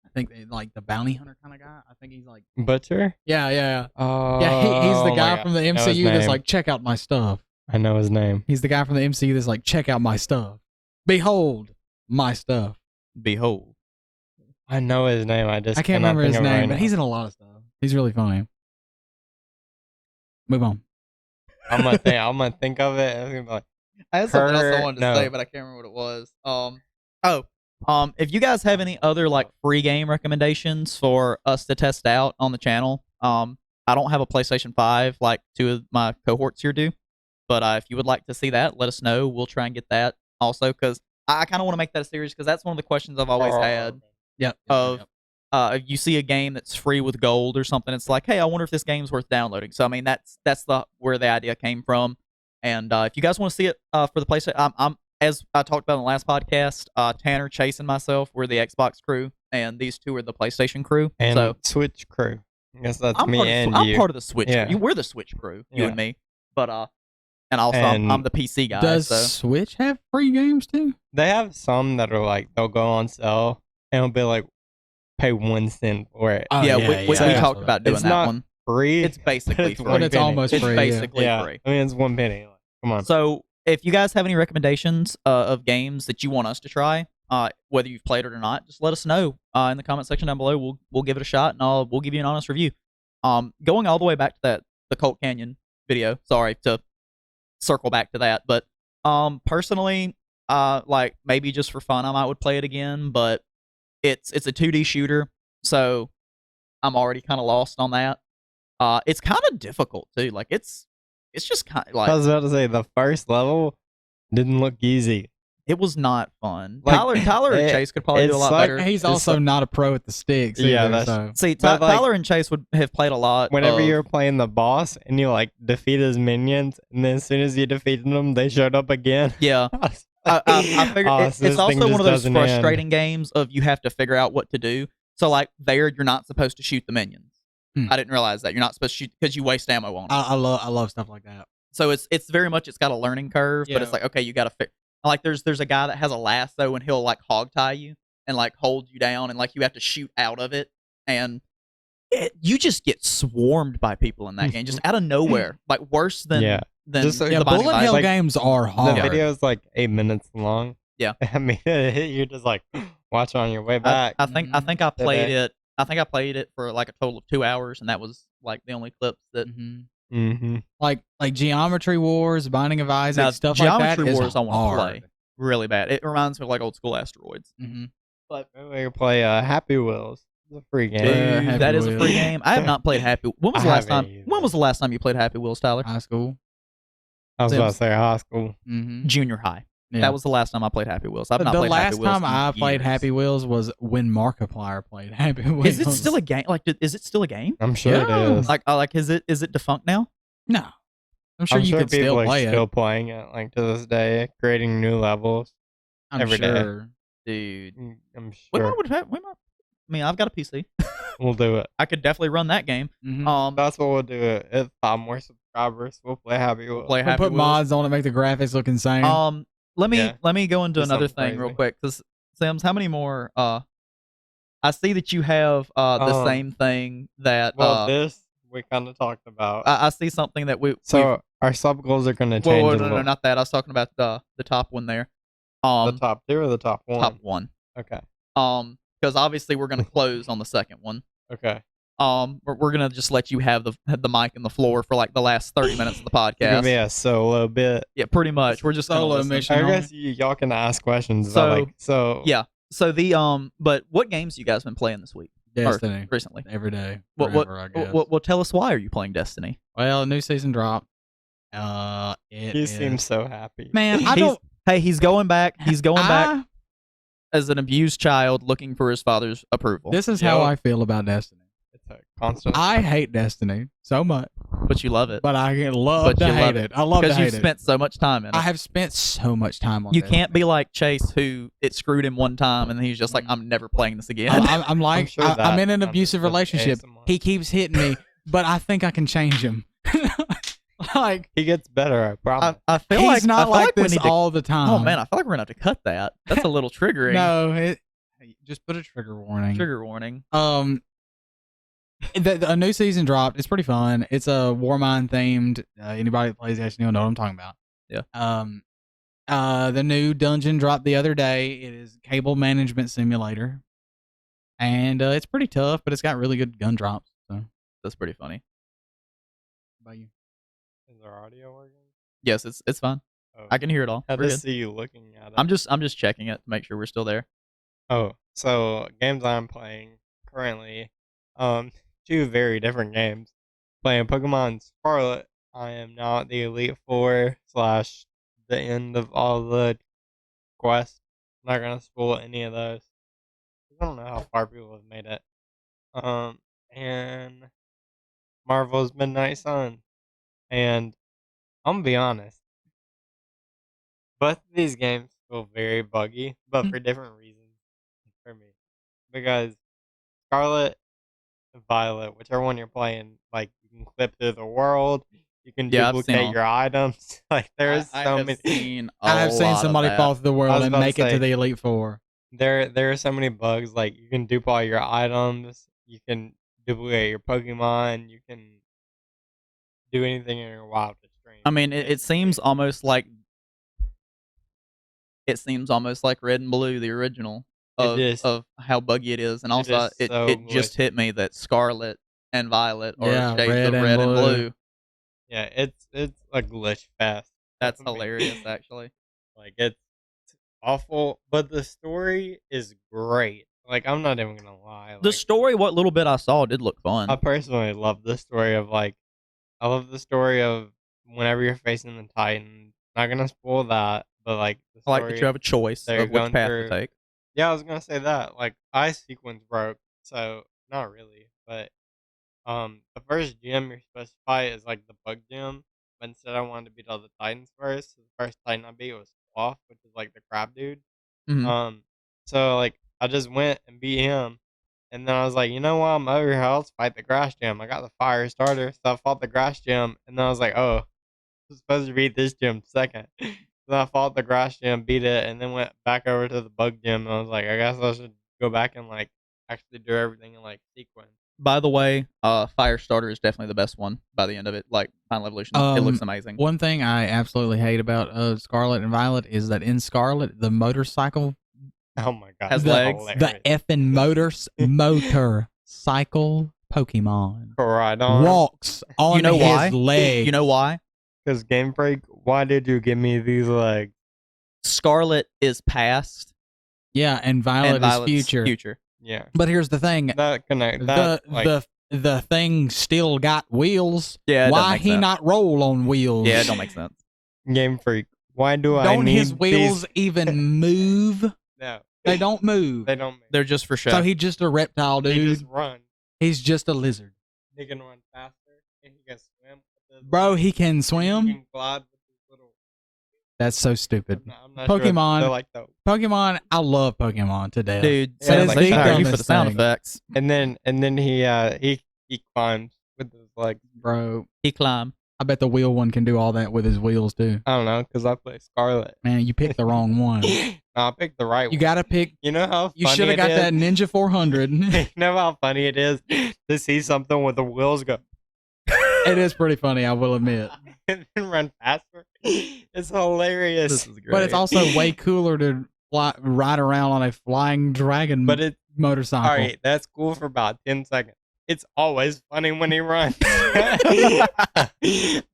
I think like the bounty hunter kind of guy. I think he's like Butcher. yeah. Oh, Yeah, he's the my guy God. from the I know his MCU that's name. like, check out my stuff. I know his name. He's the guy from the MCU that's like, check out my stuff. Behold my stuff. Behold. I know his name. I just I can't cannot remember think his of it name, right but now. he's in a lot of stuff. He's really funny. Move on. I'm gonna think of it. I'm gonna be like, I had something else I Kurt- wanted to no. say, but I can't remember what it was. If you guys have any other like free game recommendations for us to test out on the channel, I don't have a PlayStation 5 like two of my cohorts here do, but if you would like to see that, let us know. We'll try and get that also because I kind of want to make that a series because that's one of the questions I've always had. Yep. If you see a game that's free with gold or something, it's like, hey, I wonder if this game's worth downloading. So I mean, that's where the idea came from. And if you guys want to see it for the PlayStation, I'm as I talked about in the last podcast, Tanner, Chase, and myself were the Xbox crew, and these two are the PlayStation crew. and So Switch crew. I guess that's I'm me part and of, you. I'm part of the Switch Yeah. crew. We're the Switch crew, you Yeah. and me. But and also And I'm the PC guy. Does so Switch have free games too? They have some that are like they'll go on sale and it'll be like pay 1 cent for it. Oh, yeah, we I talked saw about that. doing It's that not one. Free. It's basically It's free. one But it's penny. almost It's free. basically yeah. free. I mean, it's 1 penny. Like, come on. So if you guys have any recommendations of games that you want us to try, whether you've played it or not, just let us know in the comment section down below. We'll give it a shot and we'll give you an honest review. Going all the way back to the Colt Canyon video. Sorry to circle back to that, but personally, like maybe just for fun, I would play it again. But it's a 2D shooter, so I'm already kind of lost on that. It's kind of difficult too. Like it's just kind of like I was about to say the first level didn't look easy. it was not fun. Like, Tyler and Chase could probably do a it's lot like- better. He's It's also like- not a pro at the sticks. Yeah, either, that's- so. See, but, like, Tyler and Chase would have played a lot. Whenever of, you're playing the boss and you like defeat his minions, and then as soon as you defeated them, they showed up again. yeah, I figured Oh, it's so this thing also one just of those doesn't end. frustrating games of you have to figure out what to do. So like there, you're not supposed to shoot the minions. I didn't realize that you're not supposed to shoot because you waste ammo on them. I love stuff like that. So it's very much it's got a learning curve, but it's Yeah. like okay, you got to fix. Like there's a guy that has a lasso and he'll like hog tie you and like hold you down and like you have to shoot out of it and you just get swarmed by people in that game just out of nowhere, like worse than Yeah. than Just, the Yeah, Binding bullet of Isaac. hell like, games are The hard. video is like 8 minutes long. Yeah. I mean, you're just like watch on your way I back. think I think I played it. I think I played it for like a total of 2 hours, and that was like the only clips that. Mm-hmm. Like Geometry Wars, Binding of Isaac, Now, stuff like that Geometry is Wars I want to hard. play really bad. It reminds me of like old school Asteroids. But maybe we play Happy Wheels. It's a free game. Yeah, Dude, Happy that is a free Wheels. game. I have not played Happy. When was the I last time? haven't either. When was the last time you played Happy Wheels, Tyler? High school. I was about to say high school. Junior high. Yeah. That was the last time I played Happy Wheels. I've not the played Happy last Wheels time in I played years. Happy Wheels was when Markiplier played Happy Wheels. Is it still a game? Like, is it still a game? I'm sure Yeah. it is. Like, is it defunct now? No. I'm sure I'm you sure could people still are play still it. playing it, like to this day, creating new levels. I'm every day. sure. Dude, I'm we sure might. I mean, I've got a PC. we'll do it. I could definitely run that game. Mhm. That's what we'll do. If 5 more subscribers, we'll play Happy Wheels. Play We'll Happy put Wheels. mods on it, make the graphics look insane. Let me Yeah. go into Do another something thing real crazy. quick because Sims, how many more? I see that you have the same thing that. Well, this we kind of talked about. I see something that we. So our sub goals are going to change Whoa, a no, little. not that. I was talking about the top one there. The top 2 or the top 1? top one. Okay. Because obviously we're gonna close on the second one. Okay. We're gonna just let you have the mic and the floor for like the last 30 minutes of the It's going to podcast. be a solo bit. Yeah, pretty much. We're just gonna Solo listen. mission. I on guess y'all can ask questions about Yeah. So but what games you guys been playing this week? Destiny. Or recently? Every day. What Forever, I guess. well, tell us why are you playing Destiny? Well, a new season dropped. He seems so happy. Man, I He's- don't. He's going back. He's going back I- as an abused child looking for his father's approval. This is how Yo. I feel about Destiny. It's a constant. I hate Destiny so much, but you love it but I love But to you hate love it. I love to because hate you've it. spent so much time in it. I have spent so much time on You Destiny. can't be like Chase, who it screwed him one time, and he's just like, I'm never playing this again. I'm like, sure I'm that in an happens abusive with relationship. ASMR. He keeps hitting me, but I think I can change him. Like, He gets better, I promise. I feel he's like I not feel like we this need to- all the time. Oh man, I feel like we're gonna have to cut that. That's a little triggering. No, just put a trigger warning. Trigger warning. A new season dropped. It's pretty fun. It's a Warmind themed. Anybody that plays Destiny will know what I'm talking about. Yeah. The new dungeon dropped the other day. It is Cable Management Simulator, and it's pretty tough, but it's got really good gun drops. So, That's pretty funny. how about you? Is our audio working? Yes, it's fine. Oh, I can hear it all. I We're just good. see you looking at it. I'm just checking it to make sure we're still there. Oh, so games I'm playing currently, two very different games. Playing Pokemon Scarlet. I am now at the Elite Four / the end of all the quests. I'm not gonna spoil any of those. I don't know how far people have made it. And Marvel's Midnight Sun. And I'm gonna be honest, both of these games feel very buggy, but for different reasons for me. Because Scarlet and Violet, whichever one you're playing, like you can clip through the world, you can Yeah, I've seen duplicate all. your items. Like there's I so have many. seen a I have seen lot of somebody that. fall through the I world was and about to make it to say, the Elite Four. there are so many bugs. Like you can duplicate all your items, you can duplicate your Pokemon, you can do anything in your wildest dreams. I mean, it seems almost like Red and Blue, the original It is. of how buggy it is, and It also is so it just glitchy. hit me that Scarlet and Violet are Yeah, shades red of and red and blue. blue. Yeah, it's a glitch fest. That's I mean, hilarious, actually. Like it's awful, but the story is great. Like I'm not even gonna lie. The Like story, what little bit I saw, did look I fun. personally love the story of I love the story of whenever you're facing the Titans. Not gonna spoil that, but like the I like that you story have a choice they're of which going path to through. take. Yeah, I was gonna say that. Like ice sequence broke, so not really, but the first gym you're supposed to fight is like the bug gym, but instead I wanted to beat all the Titans first. So the first Titan I beat was Sloth, which is like the crab dude. Mhm. So like I just went and beat him, and then I was like, you know what, I'm over here. Let's fight the grass gym. I got the fire starter, so I fought the grass gym, and then I was like, oh, I'm supposed to beat this gym second. Then I fought the grass gym, beat it, and then went back over to the bug gym, and I was like, I guess I should go back and like actually do everything in like sequence. By the way, Firestarter is definitely the best one by the end of it. Like Final Evolution, it looks amazing. One thing I absolutely hate about Scarlet and Violet is that in Scarlet, the motorcycle Oh my god, Has that's legs. hilarious. the effing motorcycle Pokemon Right on. walks on You know his why? legs. You know why? Because Game Freak, why did you give me these legs? Scarlet is past Yeah, and Violet and Violet's is future. Yeah, But here's the thing: that connect that the thing still got wheels. Yeah, it doesn't Why make he sense. not roll on wheels? Yeah, it don't make sense. Game Freak. Why do I Don't need his wheels these? even move? No, They don't move. they don't. They're just for show. So he's just a reptile He dude. just run. He's just a lizard. He can run faster, and he can swim. With his Bro, legs, he can and He swim? can glide with his little. That's so stupid. I'm not sure Pokemon. they're like the. Pokemon, I love Pokemon to death. Dude, Yeah, sounds like like they that. hire you On for this the sound thing. effects. And then he climbs with his legs. Bro, He climb. I bet the wheel one can do all that with his wheels too. I don't know, because I play Scarlet. Man, you picked the wrong one. No, I picked the right one. You gotta pick. You know how You funny should have it got is? that Ninja 400. You know how funny it is to see something with the wheels go It is pretty funny, I will admit. and then run faster. It's hilarious. This is great. But it's also way cooler to ride around on a flying dragon But it's motorcycle. all right. That's cool for about 10 seconds. It's always funny when he runs. I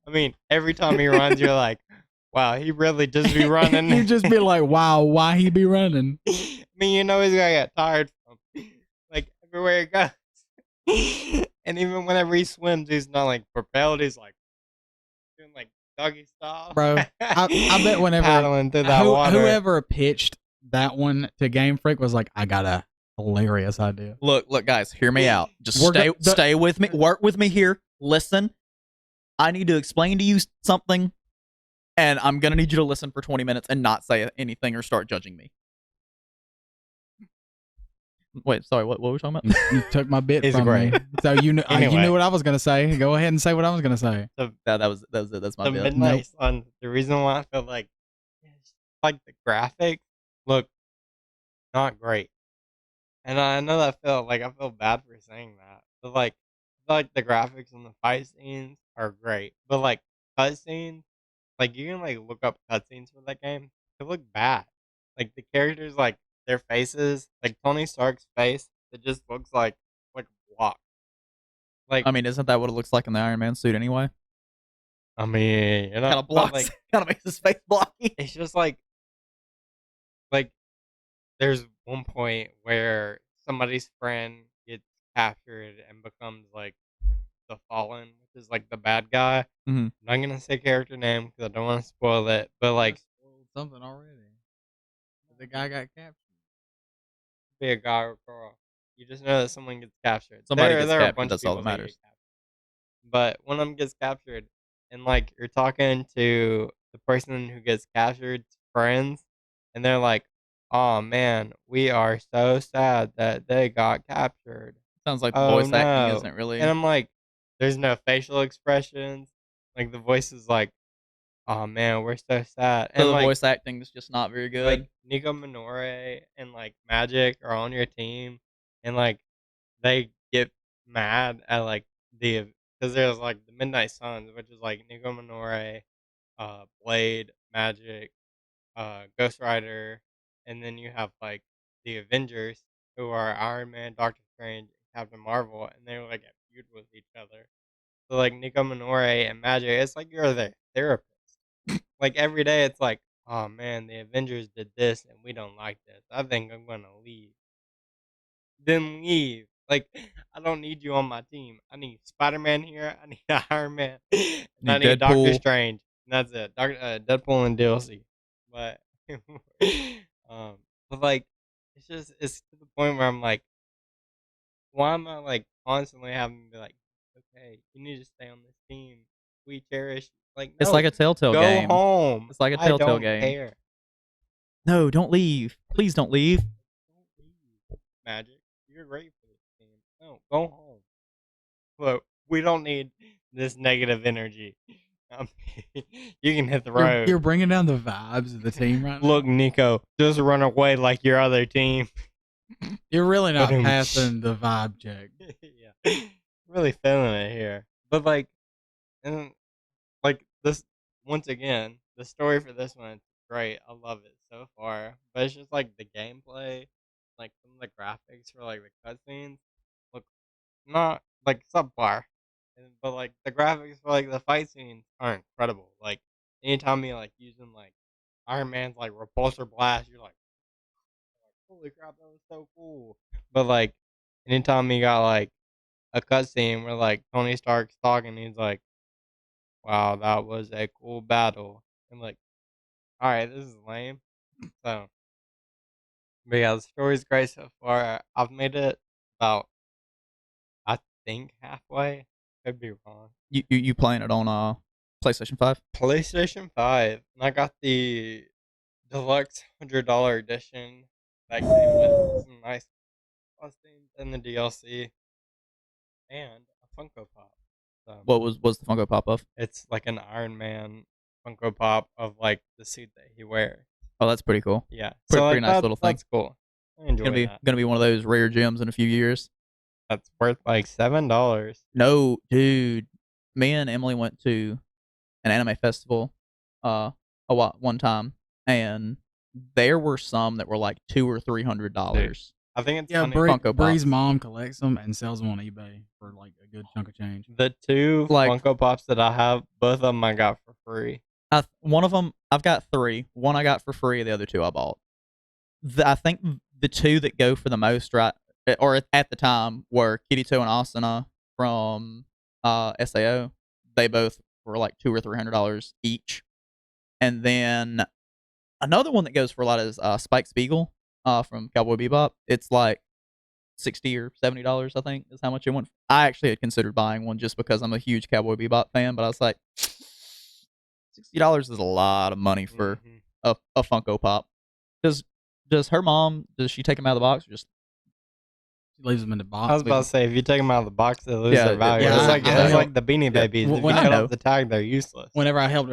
mean, every time he runs, you're like, "Wow, he really just be running." You just be like, wow, why he be running? I mean, you know he's gonna get tired from like everywhere he goes. And even whenever he swims, he's not like propelled. He's like doing like doggy style. Bro, I bet whenever paddling through that water. whoever pitched that one to Game Freak was like, I got a hilarious idea. Look, guys, hear me out. Just We're stay with me. Work with me here. Listen. I need to explain to you something, and I'm gonna need you to listen for 20 minutes and not say anything or start judging me. Wait, sorry. What were we talking about? You took my bit He's from great. me. So you knew you Anyway. knew what I was gonna say. Go ahead and say what I was gonna say. That was it. That's my The bit. Midnight Sun. The reason why I feel like the graphics look not great, and I know that I feel bad for saying that, but like I feel like the graphics and the fight scenes are great, but like cutscenes like you can like look up cutscenes for that game. They look bad. Like the characters, like their faces, like Tony Stark's face, it just looks like a block. Like I mean, isn't that what it looks like in the Iron Man suit anyway? I mean, Kind of but blocks, like kind of makes his face blocky. it's just like there's one point where somebody's friend gets captured and becomes like the Fallen, which is like the bad guy. Mhm. I'm not gonna say character name because I don't want to spoil it, but like Spoiled something already. The guy got captured. be a guy or girl. You just know that someone gets captured. Somebody gets There are a captured. bunch of That's all people that that get matters. captured, but one of them gets captured, and like you're talking to the person who gets captured's friends, and they're like, "Oh man, we are so sad that they got captured. Sounds like the Oh voice acting no!" isn't And really. I'm like, "There's no facial expressions. Like the voice is like, oh man, we're so sad." So And the voice acting is just not very like good. Nico Minore and like Magic are on your team, and like they get mad at like because there's like the Midnight Suns, which is like Nico Minore, Blade, Magic, Ghost Rider, and then you have like the Avengers who are Iron Man, Doctor Strange, and Captain Marvel, and they're like at feud with each other. So like Nico Minore and Magic, it's like you're their therapist. Like every day, it's like, oh man, the Avengers did this, and we don't like this. I think I'm gonna leave. Then leave. Like I don't need you on my team. I need Spider Man here. I need Iron Man, and I Need need Doctor Deadpool. Strange. And that's it. Deadpool and DLC. But um, but like it's to the point where I'm like, why am I like constantly having to be like, okay, you need to stay on this team. We cherish. Like It's no, like a Telltale go game. home. It's like a I Telltale don't game. care. No, don't leave. Please don't leave. Don't leave, Magic. You're great for this team. No, go home. Look, we don't need this negative energy. Um, you can hit the road. You're bringing down the vibes of the team right now. Look, Nico, just run away like your other team. You're really not Ba-dum. passing the vibe check. Yeah, really feeling it here. But like, and like this once again, the story for this one is great. I love it so far. But it's just like the gameplay, like some of the graphics for like the cutscenes look not like subpar. But like the graphics for like the fight scenes are incredible. Like anytime you like using like Iron Man's like repulsor blast, you're like, holy crap, that was so cool. But like anytime you got like a cutscene where like Tony Stark's talking, he's like, wow, that was a cool battle. And like, all right, this is lame. So, but yeah, the story's great so far. I've made it about, I think, halfway. Could be wrong. You playing it on PlayStation 5? PlayStation 5, and I got the deluxe $100 edition that came with some nice costumes and the DLC and a Funko Pop. So What was the Funko Pop of? it's like an Iron Man Funko Pop of like the suit that he wears. Oh, that's pretty cool. Yeah, Pretty, so like pretty nice little thing. that's cool. I enjoy that. Gonna be one of those rare gems in a few years. That's worth like $7. No, dude. Me and Emily went to an anime festival one time, and there were some that were like $200 or $300. I think it's Yeah, funny. Funko Bree's Pops. mom collects them and sells them on eBay for like a good chunk of change. The two Like- Funko Pops that I have, both of them I got for free. One of them, I've got 3. One I got for free. The other 2 I bought. I think the 2 that go for the most, right, or at the time, were Kirito and Asuna from SAO. They both were like $200 or $300 each. And then another one that goes for a lot is Spike Spiegel from Cowboy Bebop. It's like $60 or $70, I think, is how much it went. I actually had considered buying one just because I'm a huge Cowboy Bebop fan, but I was like, $60 is a lot of money for Mhm. a Funko Pop. Does her mom, does she take them out of the box or just She leaves them in the box. I was about to say, if you take them out of the box, they lose Yeah, their value. yeah, It's I- like the Beanie yeah. Babies. If you When I cut know. off the tag, they're useless. Whenever I help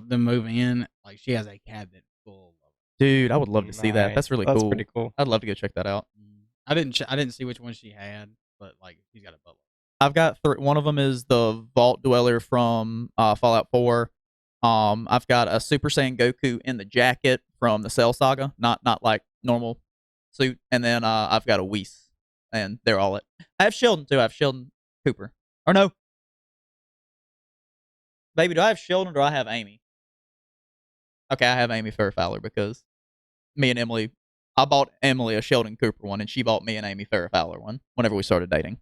them move in, like she has a cabinet full of them. Dude, I would love to see that. Nice. That's really That's cool. pretty cool. I'd love to go check that out. I didn't see which one she had, but like she's got a butler. I've got 3. One of them is the Vault Dweller from Fallout 4. I've got a Super Saiyan Goku in the jacket from the Cell Saga, not like normal suit, and then I've got a Whis, and they're all it. I have Sheldon too. I have Sheldon Cooper, or no, baby, do I have Sheldon or do I have Amy? Okay, I have Amy Farrah Fowler because me and Emily, I bought Emily a Sheldon Cooper one, and she bought me an Amy Farrah Fowler one whenever we started dating.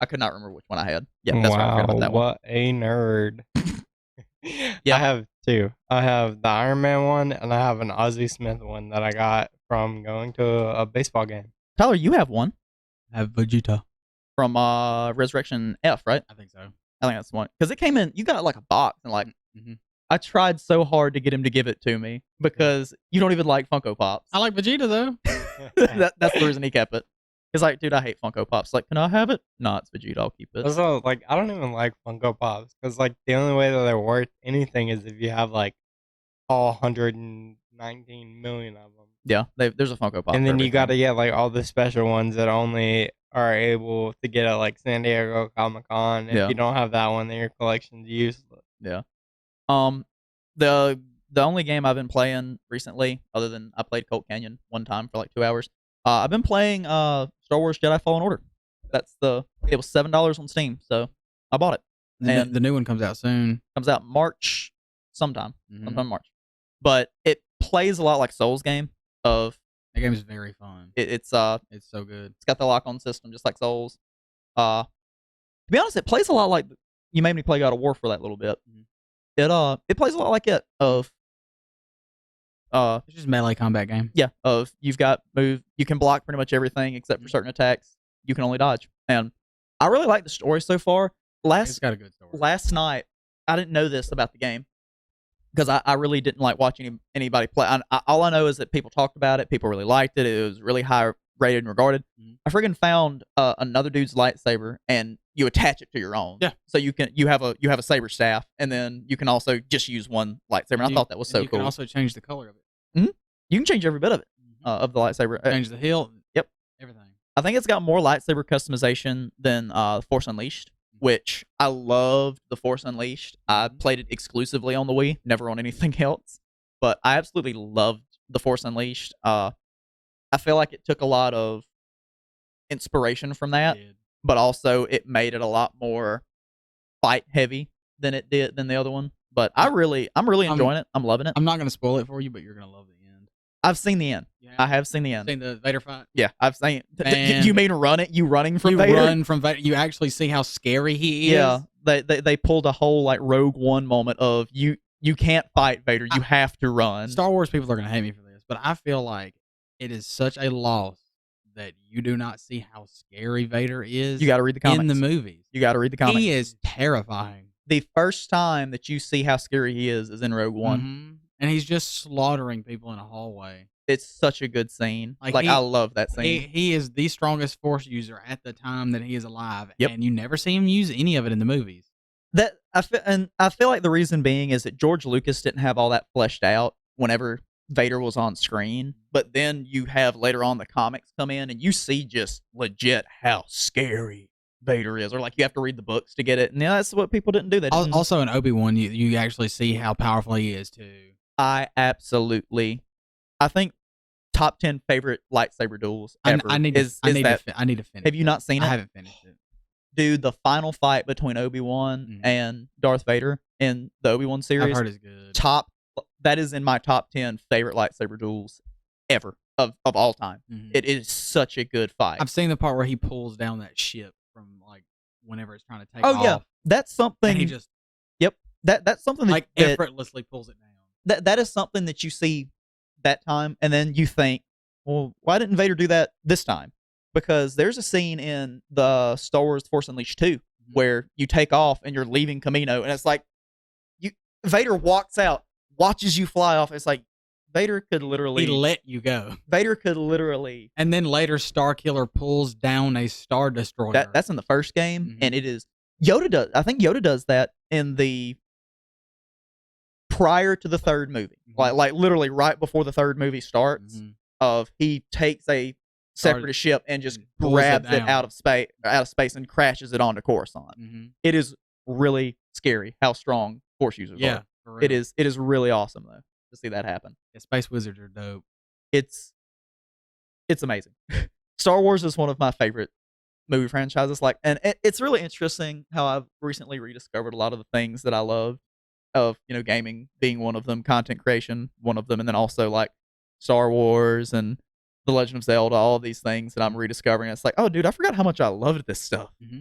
I could not remember which one I had. Yeah, that's right. I forgot about that one. What a nerd. Yeah. I have two. I have the Iron Man one, and I have an Ozzie Smith one that I got from going to a baseball game. Tyler, you have one I have Vegeta. from Resurrection F, right? I think so. I think that's the one because it came in. You got like a box, and like Mhm. I tried so hard to get him to give it to me because you don't even like Funko Pops. I like Vegeta though. That's the reason he kept it. He's like, dude, I hate Funko Pops. Like, can I have it? No, it's Vegeta. I'll keep it. Also, like, I don't even like Funko Pops because, like, the only way that they're worth anything is if you have like all 119 million of them. Yeah, there's a Funko Pop. And for then you got to everything. get like all the special ones that only are able to get at like San Diego Comic Con. If Yeah. you don't have that one, then your collection's useless. Yeah. The only game I've been playing recently, other than I played Colt Canyon one time for like 2 hours, I've been playing Star Wars Jedi Fallen Order. It was $7 on Steam, so I bought it. And the new one comes out soon. comes out March sometime Mhm. in March. But it plays a lot like Souls game. Of That game is very fun. it's It's so good. got the lock on system just like Souls. To be honest, it plays a lot like you made me play God of War for that little bit. It plays a lot like it. It's just a melee combat game. Yeah, you've got move. You can block pretty much everything except for certain attacks. You can only dodge, and I really like the story so far. It's got a good story. Last night, I didn't know this about the game because I really didn't like watching anybody play. All I know is that people talked about it. People really liked it. It was really high rated and regarded. Mhm. I friggin' found another dude's lightsaber, and you attach it to your own. Yeah. So you have a saber staff, and then you can also just use one lightsaber. And I thought that was so You cool. can also change the color of it. You can change every bit of it of the lightsaber. Change the hilt. Yep. Everything. I think it's got more lightsaber customization than Force Unleashed, which I loved the Force Unleashed. I played it exclusively on the Wii, never on anything else. But I absolutely loved the Force Unleashed. I feel like it took a lot of inspiration from that, but also it made it a lot more fight heavy than the other one. But I'm really enjoying it. I'm loving it. I'm not going to spoil it for you, but you're going to love the end. I've seen the end. Yeah. I have seen the end. Seen the Vader fight? Yeah, I've seen. Man. You mean run it? You running from You Vader? run from Vader. You actually see how scary he is. Yeah, they pulled a whole like Rogue One moment of you can't fight Vader. You have to run. Star Wars people are going to hate me for this, but I feel like it is such a loss that you do not see how scary Vader is. You got to read the comics. In the movies. You got to read the comics. He is terrifying. The first time that you see how scary he is in Rogue One. Mm-hmm. And he's just slaughtering people in a hallway. It's such a good scene. Like, I love that scene. He is the strongest Force user at the time that he is alive. Yep. And you never see him use any of it in the movies. I feel like the reason being is that George Lucas didn't have all that fleshed out whenever Vader was on screen. But then you have later on the comics come in and you see just legit how scary Vader is, or like you have to read the books to get it. And that's what people didn't do. They didn't. Also in Obi-Wan, you actually see how powerful he is too. I think top 10 favorite lightsaber duels ever. I need to finish. Have you not seen it? I haven't finished it. Dude, the final fight between Obi-Wan and Darth Vader in the Obi-Wan series. I've heard it's good. That is in my top 10 favorite lightsaber duels ever of all time. Mm-hmm. It is such a good fight. I've seen the part where he pulls down that ship from like whenever it's trying to take off. Oh yeah, that's something. And he just that's something like effortlessly pulls it down. That is something that you see that time, and then you think, well, why didn't Vader do that this time? Because there's a scene in the Star Wars Force Unleashed 2 where you take off and you're leaving Kamino, and it's like Vader walks out, watches you fly off. It's like Vader could literally let you go. Vader could literally, and then later Starkiller pulls down a Star Destroyer. That's in the first game, and it is Yoda does. I think Yoda does that in the prior to the third movie, like literally right before the third movie starts. Of he takes a separatist ship and just grabs it out of space and crashes it onto Coruscant. It is really scary how strong Force users are. For real. It is really awesome though to see that happen. Yeah, Space Wizards are dope. It's amazing. Star Wars is one of my favorite movie franchises. Like, and it's really interesting how I've recently rediscovered a lot of the things that I love of gaming being one of them, content creation one of them, and then also like Star Wars and The Legend of Zelda, all of these things that I'm rediscovering. It's like, oh, dude, I forgot how much I loved this stuff. Mm-hmm.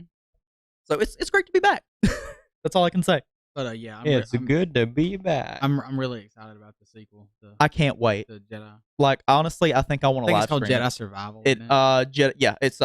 So it's great to be back. That's all I can say. But yeah, It's good to be back. I'm really excited about the sequel. I can't wait. The Jedi. Like honestly, I think I want to live It's called stream Jedi Survival. it's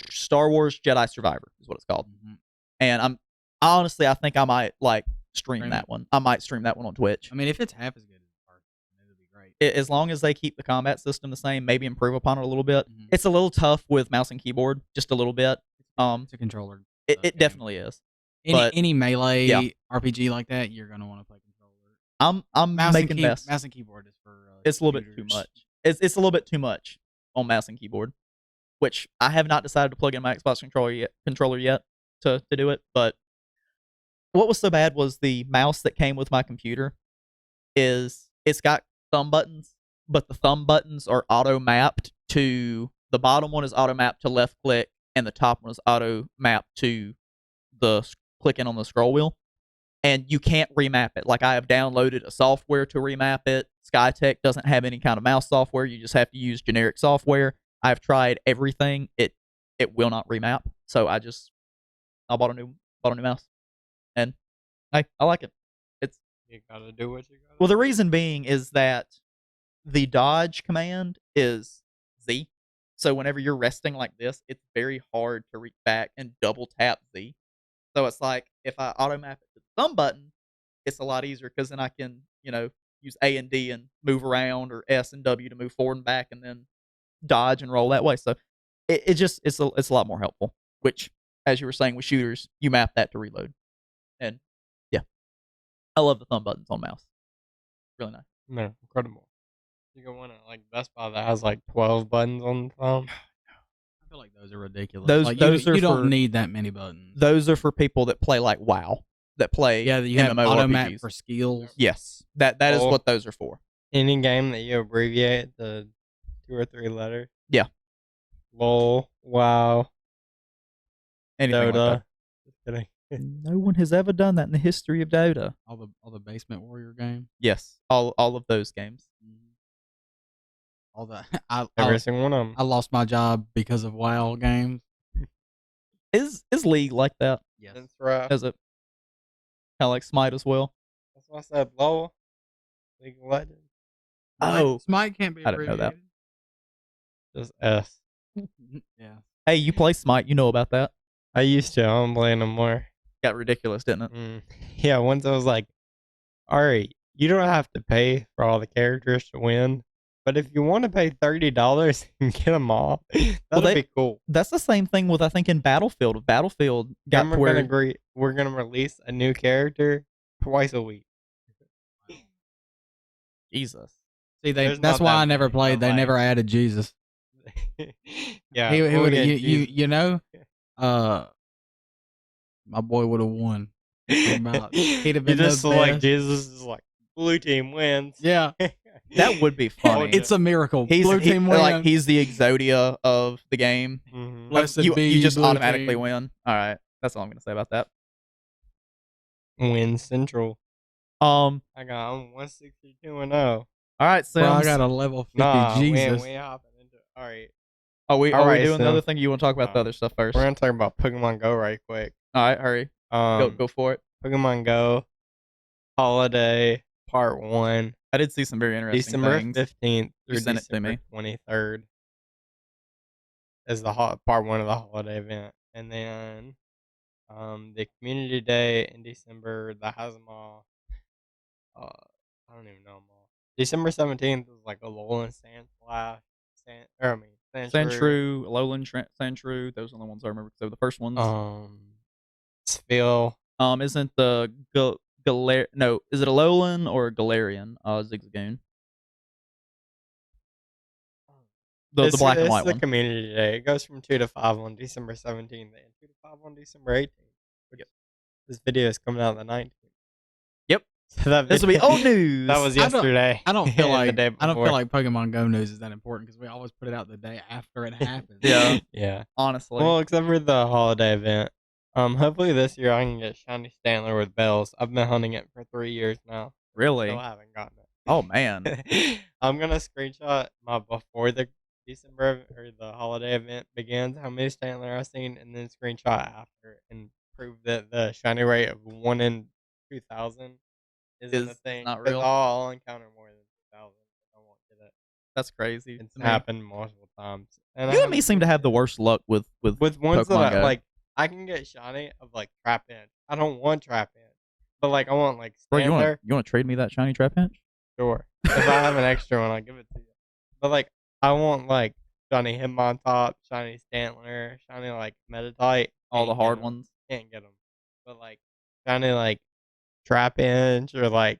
Star Wars Jedi Survivor is what it's called. Mm-hmm. And I think I might like stream that one. I might stream that one on Twitch. I mean, if it's half as good as the first, it'll be great. As long as they keep the combat system the same, maybe improve upon it a little bit. Mm-hmm. It's a little tough with mouse and keyboard, just a little bit. It's a controller. It definitely is. Any melee RPG like that, you're gonna want to play controller. I'm mouse making best. Mouse and keyboard is for. It's a little bit too much. It's a little bit too much on mouse and keyboard, which I have not decided to plug in my Xbox controller yet to do it. But what was so bad was the mouse that came with my computer it's got thumb buttons, but the thumb buttons are auto mapped to the bottom one is auto mapped to left click, and the top one is auto mapped to the clicking on the scroll wheel. And you can't remap it. Like I have downloaded a software to remap it. Skytech doesn't have any kind of mouse software. You just have to use generic software. I've tried everything. It will not remap. So I bought a new mouse, and I like it. You gotta do what you gotta. Well, the reason being is that the dodge command is Z. So whenever you're resting like this, it's very hard to reach back and double tap Z. So it's like if I auto map it to the thumb button, it's a lot easier because then I can, use A and D and move around, or S and W to move forward and back, and then dodge and roll that way. So it's a lot more helpful. Which, as you were saying with shooters, you map that to reload, and yeah, I love the thumb buttons on mouse. Really nice. No, incredible. You can one at like Best Buy that has like 12 buttons on the thumb. I feel like those are ridiculous. Those you don't need that many buttons. Those are for people that play like WoW, that play you have MMORPGs. auto map for skills. Yes, that is what those are for. Any game that you abbreviate the 2 or 3 letters. Yeah. LOL, WoW, Anything Dota. like Just kidding. that. No one has ever done that in the history of Dota. All the Basement Warrior game. Yes, all of those games. All the Every single one of them. I lost my job because of WoW games. Is League like that? Yes. That's right. Is it kind of like Smite as well? That's why I said LOL. League of Legends. Oh, Smite can't be I didn't know that. abbreviated. Just S. Yeah. hey, you play Smite? You know about that? I used to. I don't play no more. Got ridiculous, didn't it? Yeah, once I was like, alright, you don't have to pay for all the characters to win. But if you want to pay $30 and get them all, that'd be cool. That's the same thing with, I think, in Battlefield. Battlefield got And we're gonna release a new character twice a week. Jesus. See, There's that's not why that I never many, played. but, They never like- added Jesus. Yeah, He we'll would get you know, my boy would have won. About- he'd have been You just the select best. Jesus is like blue team wins. Yeah, That would be funny. it's a miracle. He's Blue team wins. like he's the Exodia of the game. Mhm. Blessed you be just Blue automatically team. win. All right, that's all I'm gonna say about that. Win Central. I'm I'm 162 and 0. all right, Sims. Bro, I got a level 50 Nah, Jesus. we hopping into it. All right, Are we Alright, doing the other Sims. thing? You want to talk about the other stuff first? we're gonna talk about Pokemon Go right quick. All right, hurry. Go for it. Pokemon Go Holiday Part 1, I did see some very interesting December things. 15th You through sent it to December me. 23rd is the part 1 of the holiday event, and then the Community Day in December that has them all. I don't even know them all. December 17th is like a Alolan Sand Splash, Sandshrew, Alolan Sandshrew. Those are the ones I remember. So the first ones. Spill. Isn't the no? Is it Alolan or Galarian? Zigzagoon. The black and white It's the one. Community Day. It goes from 2 to 5 on December 17th and 2 to 5 on December 18th. This video is coming out on the 19th. Yep. So This will be old news. That was yesterday. I don't feel and the like day before. Pokemon Go news is that important because we always put it out the day after it happens. Yeah. Yeah. honestly. Well, except for the holiday event. Hopefully this year I can get shiny Stantler with bells. I've been hunting it for 3 years now. Really? Still haven't gotten it. Oh man. I'm gonna screenshot my before the December or the holiday event begins how many Stantler I've seen, and then screenshot after and prove that the shiny rate of 1 in 2,000 isn't a Is thing. not 'Cause real. I'll encounter more than 2,000. I won't get it. That's crazy. It's to me. happened multiple times. And I You and me haven't seem to have the worst luck with with ones Pokemon that Go. like I can get shiny of like Trap In. I don't want Trap In, but like I want like Bro, Stantler. you want to trade me that shiny Trapinch? Sure. If I have an extra one, I'll give it to you. But like I want like shiny Hitmontop, shiny Stantler, shiny like Metatite. All the Can't get hard 'em. ones. Can't get them. But like shiny like Trap Inch or like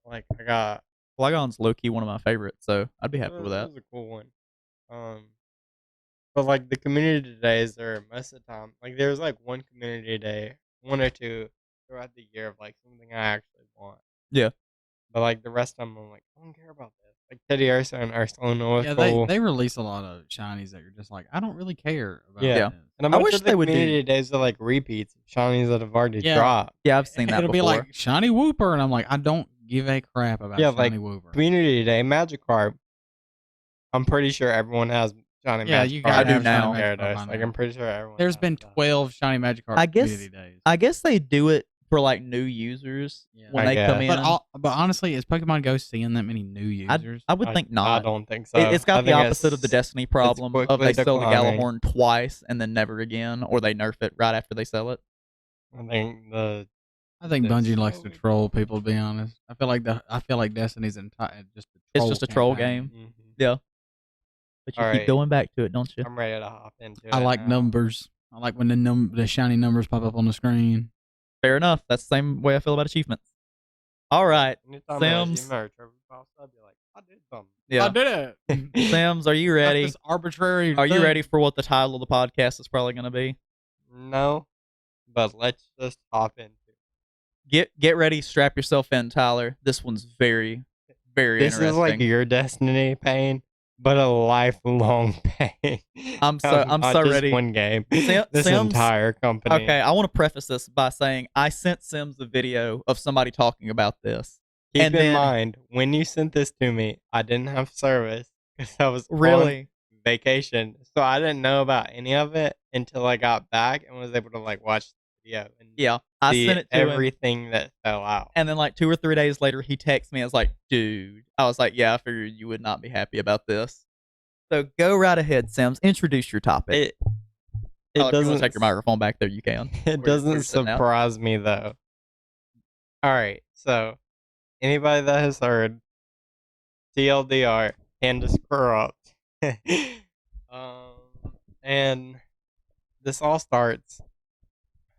I got Flygon's low key one of my favorites, so I'd be happy with that. That was a cool one. But like the community days are most of the time like there's like one community day, one or two throughout the year of like something I actually want. Yeah. But like the rest of them, I'm like I don't care about this. Like Teddy Ursa and Ursula was Yeah, cool. they release a lot of shinies that you're just like, I don't really care about. Yeah. this. And a I bunch wish of the they would do- community days are like repeats of shinies that have already Yeah. dropped. Yeah, I've seen that It'll before. be like shiny Wooper, and I'm like, I don't give a crap about Yeah, shiny like, Wooper. Community day, Magikarp. I'm pretty sure everyone has shiny Yeah, Magikarp. you I gotta do have now. shiny Magikarp Paradise. by Like now. I'm pretty sure everyone. There's has been that. 12 shiny Magikarp I guess- community days. I guess they do it for like new users Yeah. when I they come in. guess. But honestly, is Pokemon Go seeing that many new users? I would think I not. don't think so. It's I got the think opposite of the it's- Destiny problem of quickly they sell the declining. Galahorn twice and then never again, or they nerf it right after they sell it. I think the I think It's Bungie likes to slowly troll people. To be honest, I feel like Destiny's just a It's troll just a troll campaign. game. Mhm. Yeah. But you All keep right. going back to it, don't you? I'm ready to hop into it. I like now. numbers. I like when the shiny numbers pop up on the screen. Fair enough. That's the same way I feel about achievements. All right. Anytime Sims. Sims. Or Trevor pops up, you're like, I did something. Yeah. I did it. Sims, are you Got ready? this arbitrary. Are you thing. ready for what the title of the podcast is probably going to be? No, but let's just hop into it. Get ready, strap yourself in, Tyler. This one's very, very This interesting. is like your destiny pain, but a lifelong pain. I'm so Not just ready. One game. Sim- This Sims- entire company. Okay, I want to preface this by saying I sent Sims a video of somebody talking about this. Keep and in then- mind, when you sent this to me, I didn't have service because I was on Really? vacation, so I didn't know about any of it until I got back and was able to like watch the video and Yeah. I see sent it to him. everything that fell out. And then like 2 or 3 days later, he texts me. I was like, dude. I was like, yeah, I figured you would not be happy about this. So go right ahead, Sims. Introduce your topic. It Tyler, if you want doesn't to take your microphone back there, you can. It Where you're doesn't sitting now. surprise me though. All right, so anybody that has heard TLDR, Candace corrupt, and this all starts.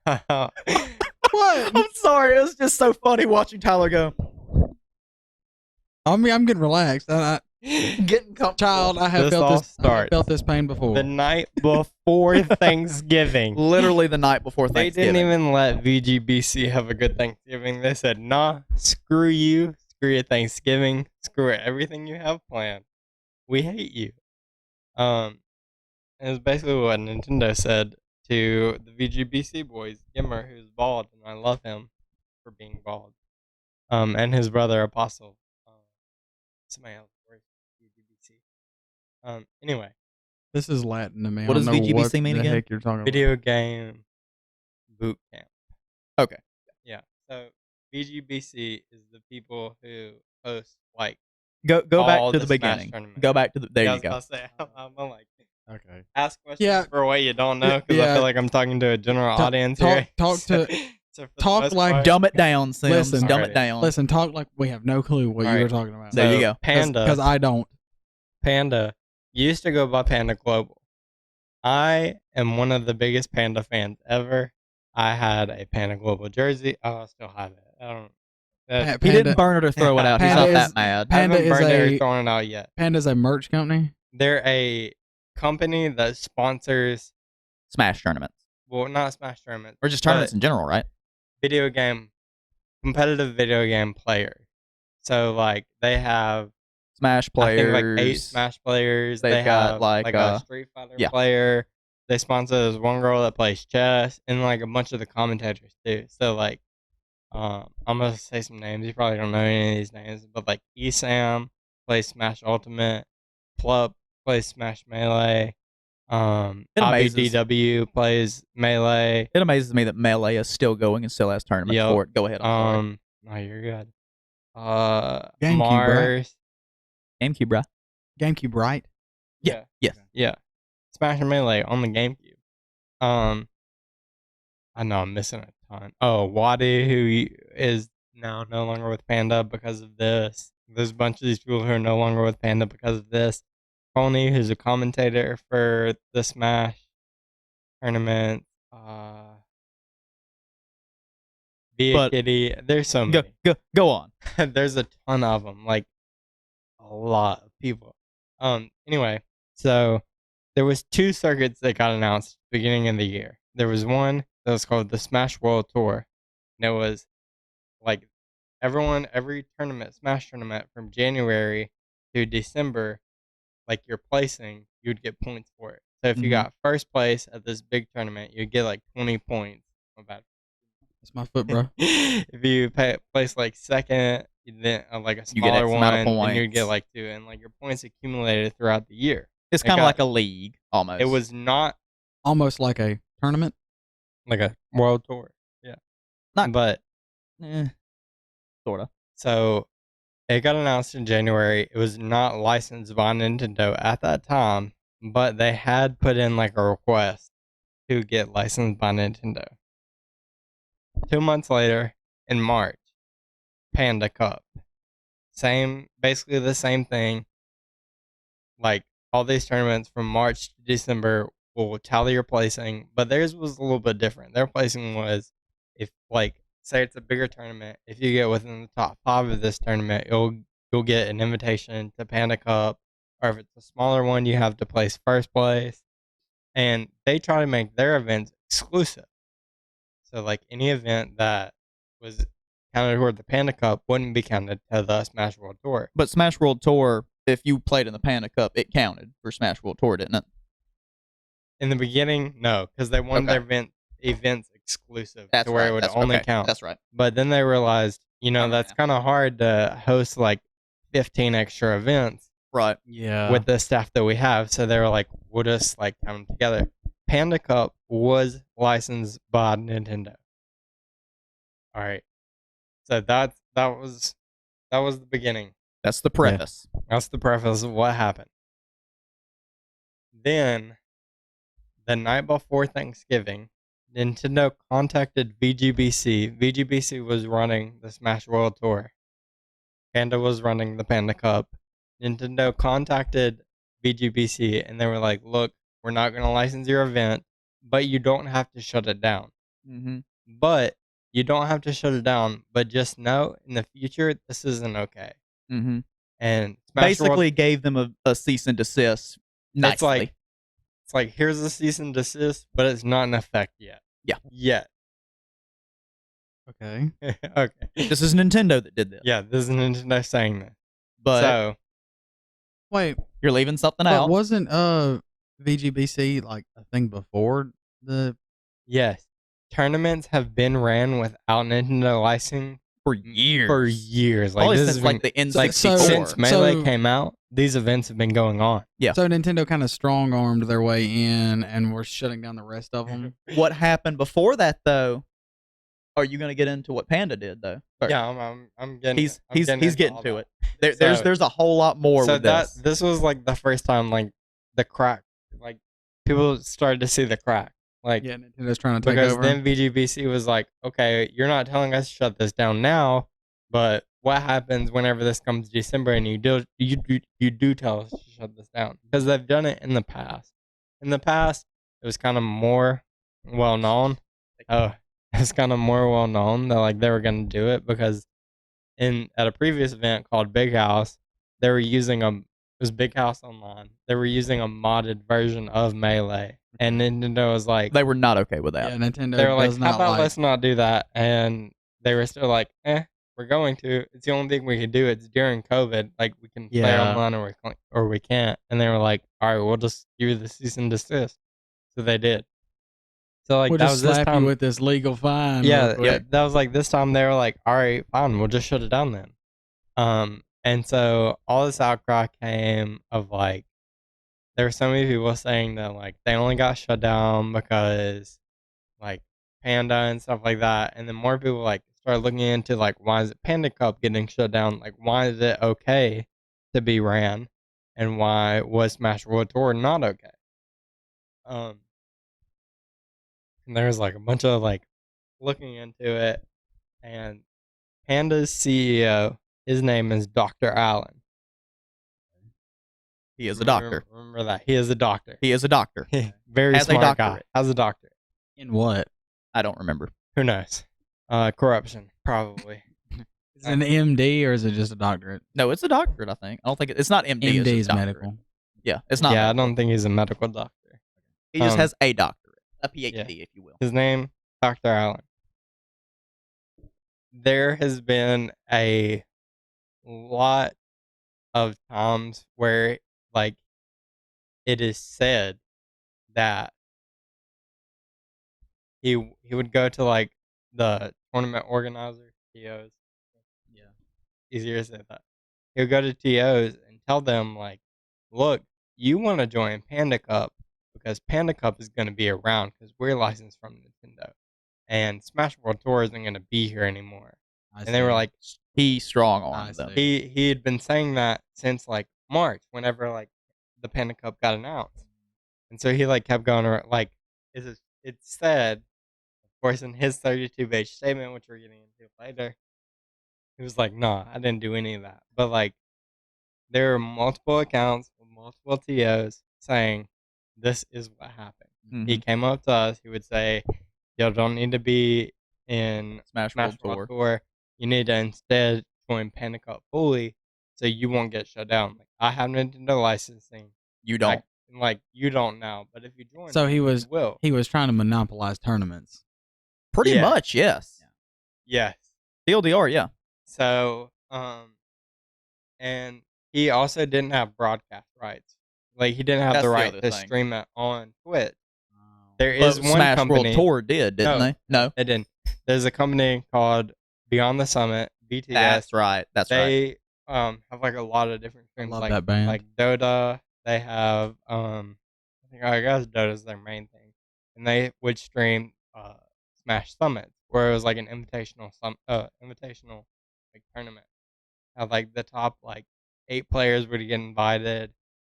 What? I'm sorry. It was just so funny watching Tyler go. I mean, I'm getting relaxed. Getting comfortable. Child, I have This felt all this. I have starts felt this pain before. The night before Thanksgiving. Literally the night before They Thanksgiving. didn't even let VGBC have a good Thanksgiving. They said, nah, screw you. Screw your Thanksgiving. Screw everything you have planned. We hate you. It was basically what Nintendo said to the VGBC boys, Gimmer, who's bald, and I love him for being bald. And his brother, Apostle. Somebody else works at VGBC. Anyway, This is Latin to me. What I does don't know VGBC what mean the again? heck you're talking video game boot camp. Okay. Yeah. So VGBC is the people who host like Go back all to the Smash beginning. tournaments. Go back to the. There Yeah, I you was go. about to say, I'm gonna, like about. Okay. ask questions Yeah. for what you don't know because I Yeah. feel like I'm talking to a general Ta- audience talk- here. talk So- to- so for the talk most like part- Dumb it down, Sims. Listen. Dumb Alright. it down. Listen, talk like we have no clue what you were Alright. talking about. There you So, go. Panda. Because I don't. Panda used to go by Panda Global. I am one of the biggest Panda fans ever. I had a Panda Global jersey. Oh, I still have it. I don't. Pa- He didn't burn it or throw it out. He's Panda not is- that mad. I Panda haven't is burned it or a- thrown it out yet. Panda's a merch company. They're a company that sponsors, Smash tournaments well, not Smash tournaments, or just but tournaments in general, right? video game competitive video game player. So like they have Smash I think like 8 players. Smash players. They've They got, have like, a Street Fighter yeah. player. They sponsor this one girl that plays chess and like a bunch of the commentators too. So like I'm gonna say some names. You probably don't know any of these names, but like Esam plays Smash Ultimate, Plup plays Smash Melee, It amazes. IBDW plays Melee. It amazes me that Melee is still going and still has tournaments Yep. for it. Go ahead. I'm sorry. No, you're good. GameCube, Mars. GameCube, bro. GameCube, right? Yeah. Yes. Yeah. Smash and Melee on the GameCube. I know I'm missing a ton. Oh, Wadi, who is now no longer with Panda because of this. There's a bunch of these people who are no longer with Panda because of this. Pony, who's a commentator for the Smash tournament. Be a But- Kitty. There's so many. Go on. There's a ton of them. Like a lot of people. Anyway, so there was 2 circuits that got announced at the beginning of the year. There was one that was called the Smash World Tour. And it was like every tournament, Smash tournament from January to December, like you're placing, you'd get points for it. So if you Mhm. got first place at this big tournament, you'd get like 20 points. My bad. That's my foot, bro. If you place like second, then like a You get smaller X amount of one, then you'd get points. like 2, and like your points accumulated throughout the year. It's It kind of got- like a league almost. It was not Almost like a tournament. like a world tour, yeah. Not- But Sort of. so it got announced in January. It was not licensed by Nintendo at that time, but they had put in like a request to get licensed by Nintendo. 2 months later, in March, Panda Cup. Basically the same thing. Like all these tournaments from March to December will tally your placing, but theirs was a little bit different. Their placing was if like say it's a bigger tournament, if you get within the top 5 of this tournament, you'll get an invitation to Panda Cup, or if it's a smaller one, you have to place first place. And they try to make their events exclusive. So like any event that was counted toward the Panda Cup wouldn't be counted to the Smash World Tour. But Smash World Tour, if you played in the Panda Cup, it counted for Smash World Tour, didn't it? In the beginning, no, because they wanted Okay. their events exclusive That's to where right. it would That's only okay. count. That's right. But then they realized, that's kind of hard to host like 15 extra events Right. Yeah. with the staff that we have. So they were like, we'll just like come together. Panda Cup was licensed by Nintendo. All right. So that was the beginning. That's the preface. That's the preface of what happened. Then, the night before Thanksgiving, Nintendo contacted VGBC. VGBC was running the Smash World Tour. Panda was running the Panda Cup. Nintendo contacted VGBC and they were like, look, we're not going to license your event, but you don't have to shut it down. Mm-hmm. But you don't have to shut it down, but just know in the future, this isn't okay. Mm-hmm. And Smash World Basically gave them a cease and desist nicely. It's like, here's a cease and desist, but it's not in effect yet. Yeah. Yet. Okay. Okay. This is Nintendo that did this. Yeah, this is Nintendo saying this. But So, Wait, you're leaving something but out. wasn't VGBC like a thing before the? yes, tournaments have been ran without Nintendo licensing For years. for years. Like, Probably this since has like been, the N64. like So- since Melee so- came out, these events have been going on. Yeah. So Nintendo kind of strong armed their way in, and we're shutting down the rest of them. What happened before that, though? Are you going to get into what Panda did, though? First? Yeah, I'm getting. He's I'm getting all to that. it. So- There's a whole lot more So with this. this was like the first time like the crack, like people started to see the crack, like Yeah, Nintendo's trying to take because over. then VGBC was like, okay, you're not telling us to shut this down now, but what happens whenever this comes December and you do tell us to shut this down? Because they've done it in the past. In the past, it was kind of more well known. It's kind of more well known that like they were gonna do it because at a previous event called Big House, they were using it was Big House Online. They were using a modded version of Melee, and Nintendo was like, They were not okay with that. yeah, Nintendo they were like, does how not about like. let's not do that? And they were still like, we're going to. It's the only thing we can do. It's during COVID. Like, we can play Yeah. online or we can't. And they were like, all right, we'll just give you the cease and desist. So they did. So, like, We'll that just was this slap you time. with this legal fine. real Yeah, quick. that was like this time they were like, all right, fine, we'll just shut it down then. And so all this outcry came of like, there were so many people saying that like they only got shut down because like Panda and stuff like that. And then more people like started looking into like, why is it Panda Cup getting shut down? Like, why is it okay to be ran? And why was Smash World Tour not okay? Um, and there was like a bunch of like looking into it, and Panda's CEO, his name is Dr. Allen. He is a doctor. Remember that. He is a doctor. He is a doctor. Very Has a smart guy. doctorate. Has a doctorate. In what? I don't remember. Who knows? Corruption, probably. Is it an MD or is it just a doctorate? No, it's a doctorate. I think. I don't think it's not MD. MD it's is just doctorate. medical. Yeah, it's not. Yeah, medical. I don't think he's a medical doctor. He just has a doctorate, a PhD, if you will. His name, Dr. Allen. There has been a lot of times where, like, it is said that he would go to like the tournament organizer TOs. Yeah. Easier to say that. He would go to TOs and tell them like, look, you want to join Panda Cup because Panda Cup is going to be around because we're licensed from Nintendo, and Smash World Tour isn't going to be here anymore. And they were like, He strong armed them. he had been saying that since like March, whenever like the Panda Cup got announced, and so he like kept going around, like it's said, of course, in his 32-page statement, which we're getting into later, he was like, "Nah, I didn't do any of that." But like, there are multiple accounts with multiple TOs saying this is what happened. Mhm. He came up to us. He would say, "Y'all don't need to be in Smash World Tour. Tour. You need to instead join Panda Cup fully, so you won't get shut down. Like, I have Nintendo licensing. You don't. Like you don't now, but if you join, So he was you will. he was trying to monopolize tournaments. Pretty Yeah. much, yes. Yes. TLDR, yeah. So, and he also didn't have broadcast rights. Like, he didn't have That's the the right other to thing. stream it on Twitch. There But is one Smash company. World Tour did, didn't No. they? No. They didn't. There's a company called Beyond the Summit, BTS. That's right. That's right. They have like a lot of different streams. love like, that band. Like Dota. They have I guess Dota's their main thing, and they would stream Smash Summits, where it was like an invitational like tournament. How like the top like 8 players would get invited,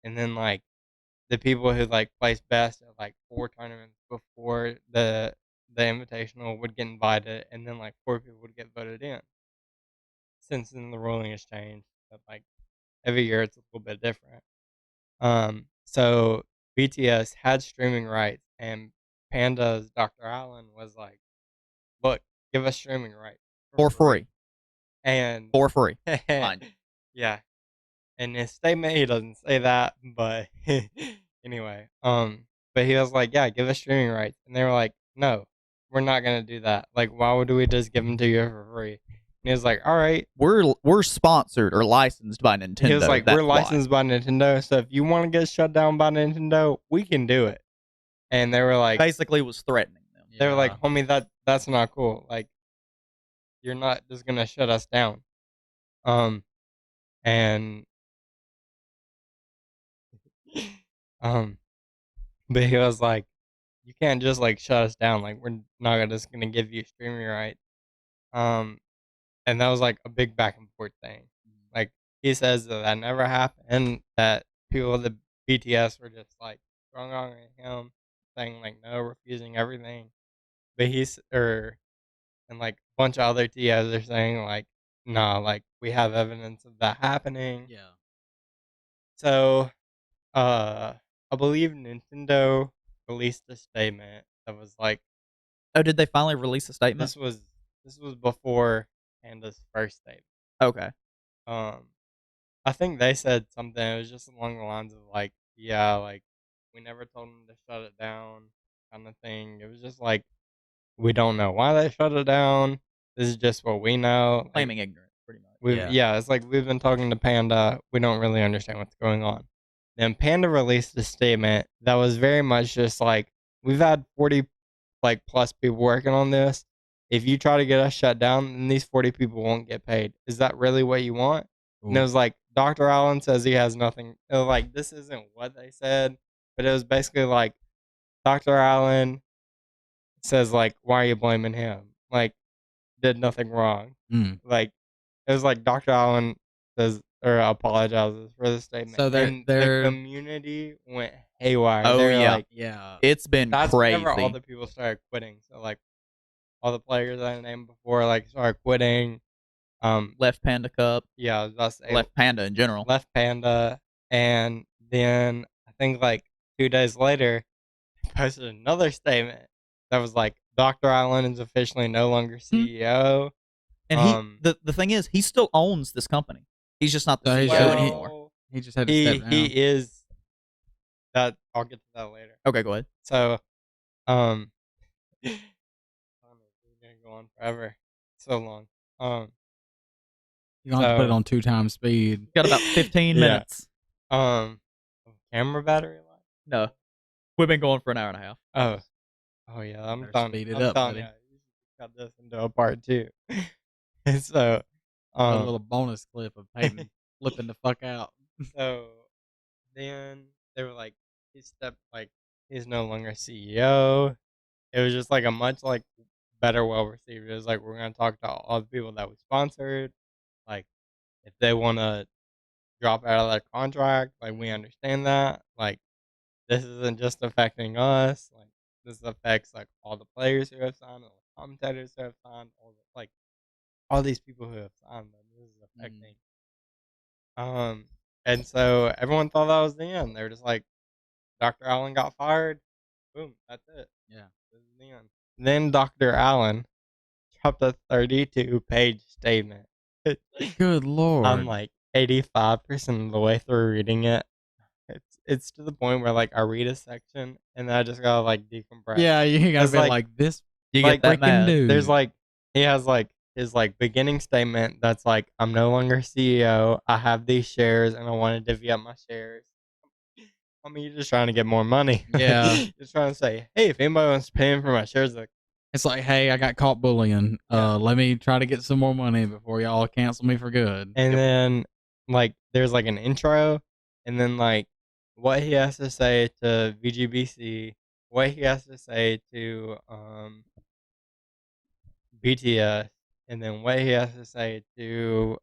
and then like the people who like placed best at like 4 tournaments before the invitational would get invited, and then like 4 people would get voted in. Since then the ruling has changed, but like every year it's a little bit different. So BTS had streaming rights, and Panda's Dr. Allen was like, "Look, give us streaming rights For free. And For free. Mind you. yeah, in his statement he doesn't say that, but anyway, but he was like, "Yeah, give us streaming rights," and they were like, "No, we're not gonna do that. Like, why would we just give them to you for free?" And he was like, "All right." We're sponsored or licensed by Nintendo. He was like, that's "We're licensed by Nintendo, so if you want to get shut down by Nintendo, we can do it." And they were why. like, Basically was threatening them. they were like, "Homie, that's not cool. Like, you're not just gonna shut us down." And but he was like, "You can't just like shut us down. Like, we're not just gonna give you streaming rights." And that was like a big back and forth thing. Like, he says that never happened. That people of the BTS were just like strong on him, saying like no, refusing everything. But and like a bunch of other TOs are saying like, nah, like we have evidence of that happening. Yeah. So, I believe Nintendo released a statement that was like, Oh, did they finally release a statement? this was before Panda's first statement. Okay. I think they said something. It was just along the lines of like, yeah, like we never told them to shut it down, kind of thing. It was just like, we don't know why they shut it down. this is just what we know. Like, Claiming ignorance, pretty much. it's like we've been talking to Panda. We don't really understand what's going on. Then Panda released a statement that was very much just like, we've had 40 like plus people working on this. If you try to get us shut down, then these 40 people won't get paid. Is that really what you want? Ooh. And it was like, Dr. Allen says he has nothing. It was like, this isn't what they said, but it was basically like, Dr. Allen says like, why are you blaming him? Like, did nothing wrong. Like, it was like Dr. Allen says or apologizes for the statement. So and the community went haywire. Oh, They're yeah. like, It's been that's crazy. whenever all the people started quitting. So like, all the players I named before like started quitting. Left Panda Cup. Yeah, that's Left Panda in general. Left Panda, and then I think like 2 days later, he posted another statement that was like, Dr. Allen is officially no longer CEO. And the thing is, he still owns this company. He's just not the CEO anymore. He just had to step down. He is that. I'll get to that later. Okay, go ahead. So, we're gonna go on forever. So long. You have to put it on 2 times speed. Got about 15 minutes. Camera battery life? No, we've been going for an hour and a half. Oh yeah, I'm Better done. speed it I'm up, done. buddy. Yeah, you should cut this into a part 2. And so, A little bonus clip of Peyton flipping the fuck out. So then they were like, he's no longer CEO. It was just like a much like better, well received. It was like, we're gonna talk to all the people that we sponsored. Like, if they want to drop out of that contract, like, we understand that. Like, this isn't just affecting us. Like, this affects like all the players who have signed, all the commentators who have signed, all these people who have signed them. This is affecting. And so everyone thought that was the end. They were just like, Dr. Allen got fired. Boom, that's it. Yeah. This is the end. Then Dr. Allen dropped a 32-page statement. Good Lord. I'm like 85% of the way through reading it. It's to the point where like I read a section and then I just gotta like decompress. Yeah, you gotta It's be like, like this. You like, get that freaking mad. dude. There's like, he has like his like beginning statement that's like, I'm no longer CEO. I have these shares and I want to divvy up my shares. I mean, you're just trying to get more money. Yeah. Just trying to say, hey, if anybody wants to pay in for my shares, like, It's like, hey, I got caught bullying. Let me try to get some more money before y'all cancel me for good. and then like there's like an intro, and then like what he has to say to VGBC, what he has to say to BTS, and then what he has to say to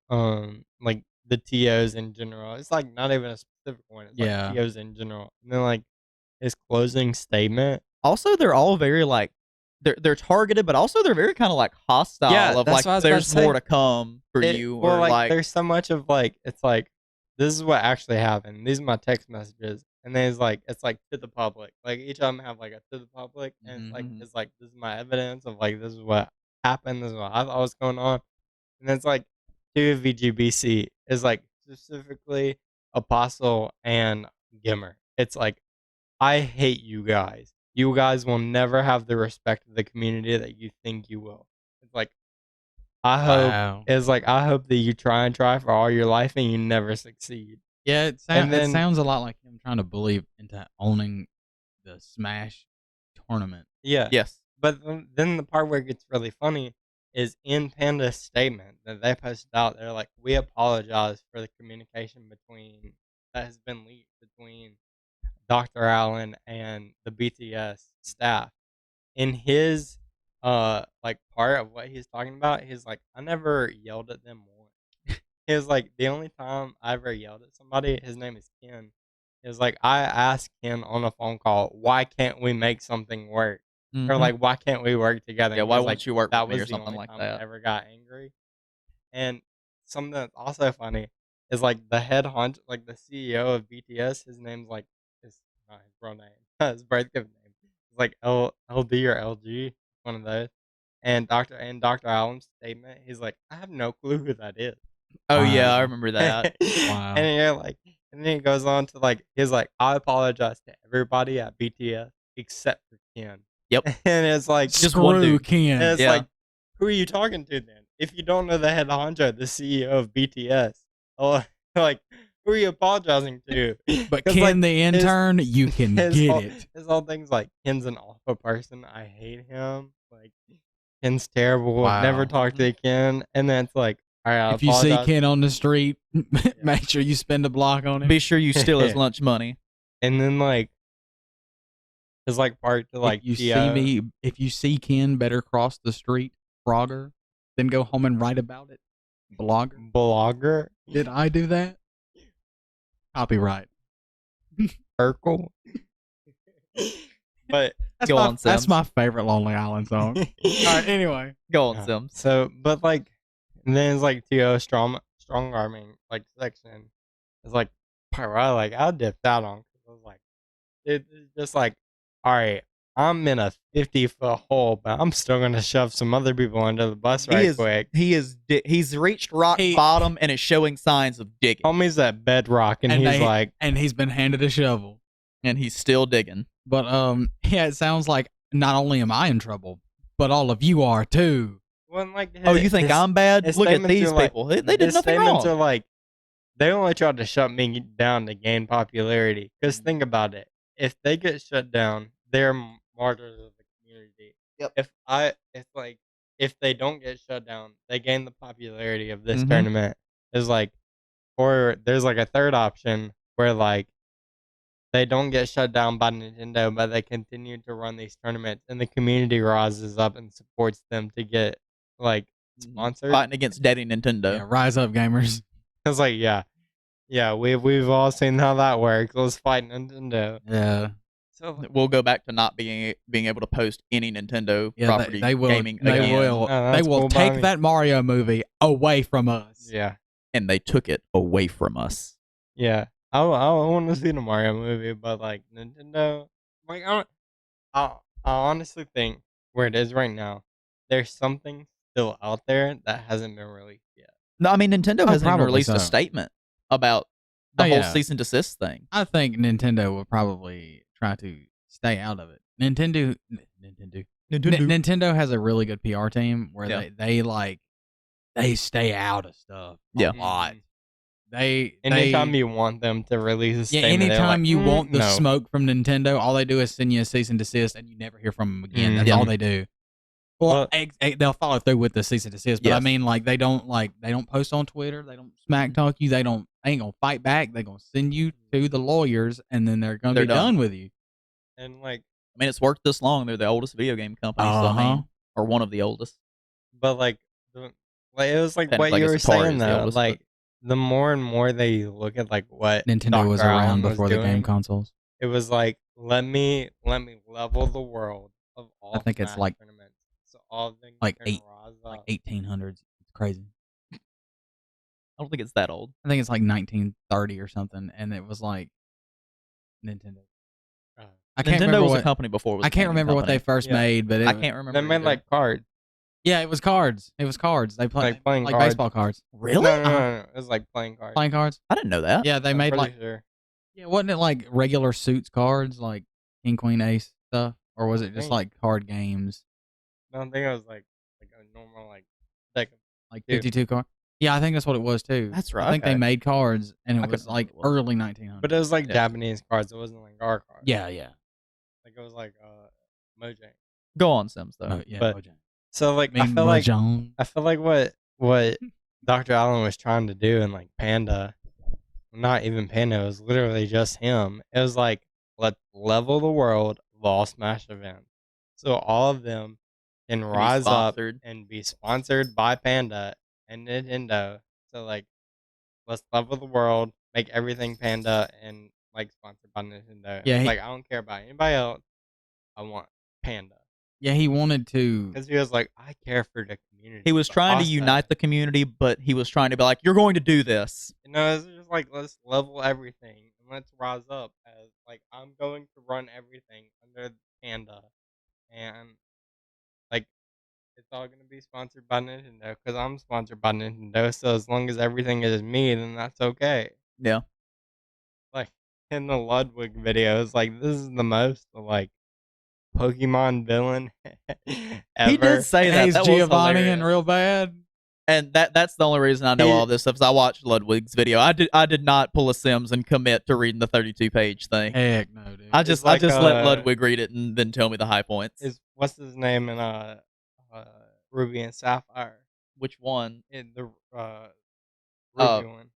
like the TOs in general. It's like not even a specific one. It's Yeah. like TOs in general. And then like his closing statement. Also, they're all very like they're targeted, but also they're very kind of like hostile. Yeah, of that's what I like was about there's to say. more to come for you, Well, or like there's so much of like, it's like, this is what actually happened. These are my text messages, and then it's like to the public. Like each of them have like a to the public, and it's like this is my evidence of like this is what happened. This is what I thought was going on, and then it's like to VGBC is like specifically Apostle and Gimmer. It's like, I hate you guys. You guys will never have the respect of the community that you think you will. It's like, I hope that you try for all your life and you never succeed. Yeah, it sounds a lot like him trying to bully into owning the Smash tournament. Yeah. yes, But then the part where it gets really funny is in Panda's statement that they posted out. They're like, we apologize for the communication that has been leaked between Dr. Allen and the BTS staff. In his like part of what he's talking about, he's like, I never yelled at them once. He was like, the only time I ever yelled at somebody, his name is Ken. He was like, I asked Ken on a phone call, why can't we make something work? Or like, why can't we work together? yeah. And Why he was won't like, you work that with me was or the something only like time I that? ever got angry. And something that's also funny is like the head honcho, like the CEO of BTS, his name's like, it's not his real name, his birth given name. It's like LD or LG, one of those. And Dr. Allen's statement, he's like, I have no clue who that is. Oh Wow. yeah, I remember that. Wow. And you're like, and then he goes on to like, he's like, I apologize to everybody at BTS except for Ken. Yep. And it's like, Just one Screw dude. Ken. and it's Yeah. like, who are you talking to then? If you don't know the head honcho, the CEO of BTS, oh, like, who are you apologizing to? But 'Cause, Ken like, the intern, you can get whole, it. his whole thing's like, Ken's an awful person. I hate him. Like, Ken's terrible. Wow. Never talk to Ken. And then it's like, all right, I'll If you see apologize. Ken on the street, make sure you spend a block on him. Be sure you steal his lunch money. And then, like, his, like, part to, like, if you see Ken, better cross the street, Frogger, then go home and write about it. Blogger. Did I do that? Copyright. Urkel. But Go on, Sims. That's my favorite Lonely Island song. All right, anyway. Go on, Sims. So, but like, and then it's like T.O. strong arming like section. It's like part where I dipped out on because I was like, it's just like, all right, I'm in a 50-foot hole, but I'm still gonna shove some other people under the bus quick. He's reached rock bottom and is showing signs of digging. Homie's at bedrock, and he's been handed a shovel, and he's still digging. But yeah, it sounds like not only am I in trouble, but all of you are too. Well, like, you think I'm bad? Look at these people. They did nothing wrong. Statements are like, they only tried to shut me down to gain popularity. Because think about it. If they get shut down, they're martyrs of the community. Yep. If they don't get shut down, they gain the popularity of this tournament. There's like a third option where like they don't get shut down by Nintendo, but they continue to run these tournaments, and the community rises up and supports them to get like sponsored. Fighting against Daddy Nintendo. Yeah, rise up, gamers. It's like, yeah, we've all seen how that works. Let's fight Nintendo. Yeah. So we'll go back to not being able to post any Nintendo property gaming again. They will take that Mario movie away from us. Yeah. And they took it away from us. Yeah. I want to see the Mario movie, but like Nintendo, like I honestly think where it is right now, there's something still out there that hasn't been released yet. No, I mean Nintendo hasn't even released a statement about the whole cease and desist thing. I think Nintendo will probably try to stay out of it. Nintendo has a really good PR team where they stay out of stuff a lot. Anytime you want them to release a statement, anytime you want the smoke from Nintendo, all they do is send you a cease and desist, and you never hear from them again. That's all they do. Well, they'll follow through with the cease and desist, but I mean, like they don't post on Twitter, they don't smack talk you, they ain't gonna fight back. They're gonna send you to the lawyers, and then they're gonna be done with you. And like, I mean, it's worked this long. They're the oldest video game company, so I mean, or one of the oldest. But like it was like what you were saying though, like. The more and more they look at like what Nintendo was around before the game consoles, it was like let me level the world of all. I think it's like tournaments, so all of them like 1800s. It's crazy. I don't think it's that old. I think it's like 1930 or something, and it was like Nintendo. Nintendo was a company before. I can't remember what they first made, but I can't remember. They made like cards. Yeah, it was cards. They played like baseball cards. Really? No. It was like playing cards. Playing cards? I didn't know that. Yeah, they made like. Sure. Yeah, wasn't it like regular suits cards, like King, Queen, Ace stuff, or was it just like card games? No, I think it was like a normal deck of 52 cards. Yeah, I think that's what it was too. That's right. I think they made cards, and it was like early 1900s. But it was like Japanese cards. It wasn't like our cards. Yeah. Like it was like Mojang. Go on, Sims though. Mojang. So like I feel like what Dr. Allen was trying to do in like Panda, not even Panda, it was literally just him. It was like, let's level the world of all Smash events. So all of them can rise up and be sponsored by Panda and Nintendo. So like let's level the world, make everything Panda and like sponsored by Nintendo. Yeah, like I don't care about anybody else. I want Panda. Yeah, he wanted to. Because he was like, I care for the community. He was trying to unite the community, but he was trying to be like, you're going to do this. You know, it's just like, let's level everything and let's rise up as like, I'm going to run everything under Panda. And like, it's all going to be sponsored by Nintendo because I'm sponsored by Nintendo. So as long as everything is me, then that's okay. Yeah. Like in the Ludwig videos, like this is the most like Pokemon villain He ever. did say that. He's That was Giovanni hilarious. and real bad. And that's the only reason I know all this stuff. Is I watched Ludwig's video. I did not pull a Sims and commit to reading the 32-page thing. Heck no, dude. I just let Ludwig read it and then tell me the high points. What's his name in Ruby and Sapphire? Which one? In the Ruby one.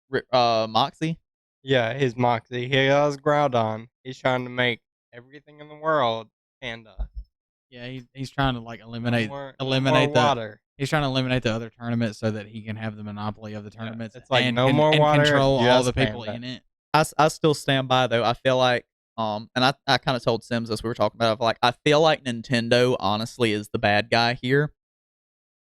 Moxie. Yeah, his Moxie. He has Groudon. He's trying to make everything in the world Panda. Yeah, he's trying to like eliminate more the water. He's trying to eliminate the other tournaments so that he can have the monopoly of the tournaments. It's like and, no more and water, control all just the people Panda. in it. I still stand by though. I feel like and I kind of told Sims this we were talking about. Like I feel like Nintendo honestly is the bad guy here,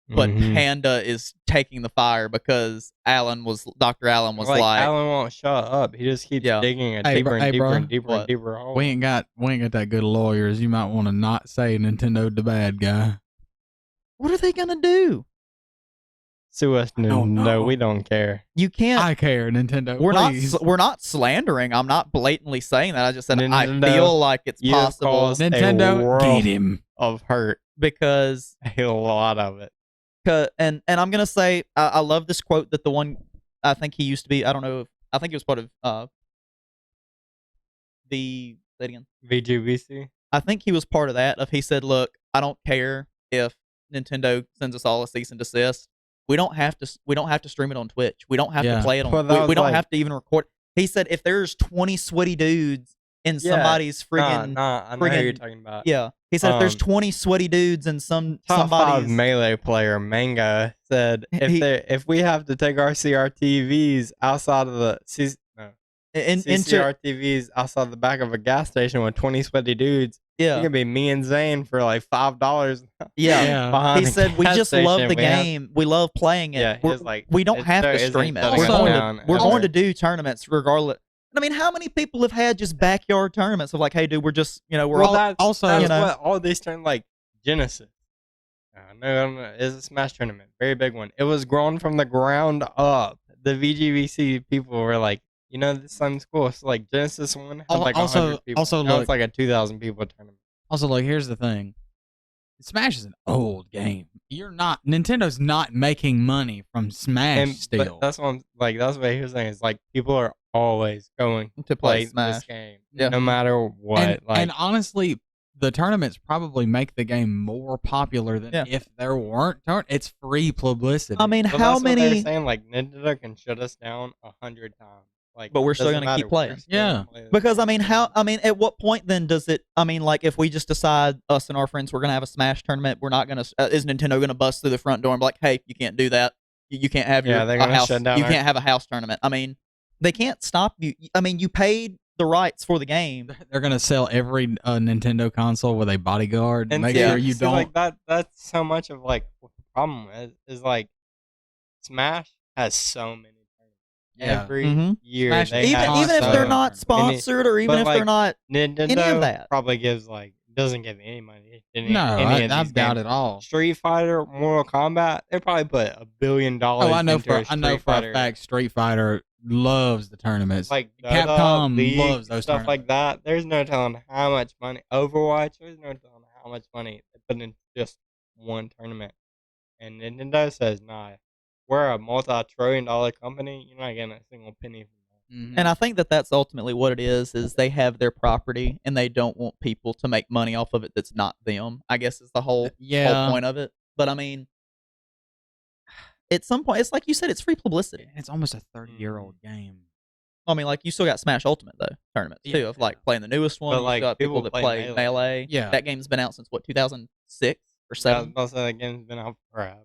but Panda is taking the fire because Dr. Allen was like Allen won't shut up. He just keeps digging a deeper and deeper hole. We ain't got that good lawyers. You might want to not say Nintendo the bad guy. What are they gonna do? Sue us, no, we don't care. You can't. I care, Nintendo. We're not slandering. I'm not blatantly saying that. I just said Nintendo, I feel like it's possible. Nintendo, get him of hurt because a lot of it. And I'm gonna say I love this quote that the one I think he used to be. I don't know. I think he was part of say it again. VGBC. I think he was part of that. He said, "Look, I don't care if Nintendo sends us all a cease and desist. We don't have to stream it on Twitch. We don't have to play it on. We don't have to even record." He said, "If there's 20 sweaty dudes in somebody's friggin' I know who you're talking about." Yeah, he said if there's 20 sweaty dudes in top somebody's 5 melee player Manga said if we have to take our CRTVs outside of the CRTVs outside the back of a gas station with 20 sweaty dudes. Yeah, it could be me and Zane for like $5. Yeah. He said we just love the game. We love playing it. Yeah, we don't have to stream it. We're going to do tournaments regardless. I mean, how many people have had just backyard tournaments of like, hey, dude, we're just we're that's what all these tournaments like Genesis. No, it's a Smash tournament, very big one. It was grown from the ground up. The VGBC people were like, this sounds cool. So like Genesis one had like 100 people. Now it's like a 2,000 people tournament. Also, like here's the thing: Smash is an old game. Nintendo's not making money from Smash still. But that's what that's what he was saying. Is like people are always going to play Smash. This game, no matter what. And honestly, the tournaments probably make the game more popular than if there weren't tournaments. It's free publicity. I mean, how that's many? What they're saying like Nintendo can shut us down 100 times. But we're still going to keep playing. Yeah. Because, at what point then does it, like, if we just decide, us and our friends, we're going to have a Smash tournament, we're not going to, is Nintendo going to bust through the front door and be like, hey, you can't do that. You can't have your house. You can't have a house tournament. I mean, they can't stop you. I mean, you paid the rights for the game. They're going to sell every Nintendo console with a bodyguard and make sure you don't. Like that's so much of like what the problem is like Smash has so many. Every year, even if they're not sponsored or even if they're not Nintendo any of that, probably doesn't give any money. I doubt it all. Street Fighter, Mortal Kombat, they probably put $1 billion. I know for a fact Street Fighter loves the tournaments. Like Capcom League, loves those stuff like that. There's no telling how much money. Overwatch, there's no telling how much money they put in just one tournament. And Nintendo says, nah. We're a multi-trillion-dollar company. You're not getting a single penny from that. And I think that's ultimately what it is they have their property and they don't want people to make money off of it that's not them, I guess is the whole point of it. But I mean, at some point, it's like you said, it's free publicity. It's almost a 30-year-old game. I mean, like, you still got Smash Ultimate, though, tournaments, too, of, like, playing the newest one. But, like, you got people that play Melee. Yeah. That game's been out since, 2006 or 7? I was about to say that game's been out forever.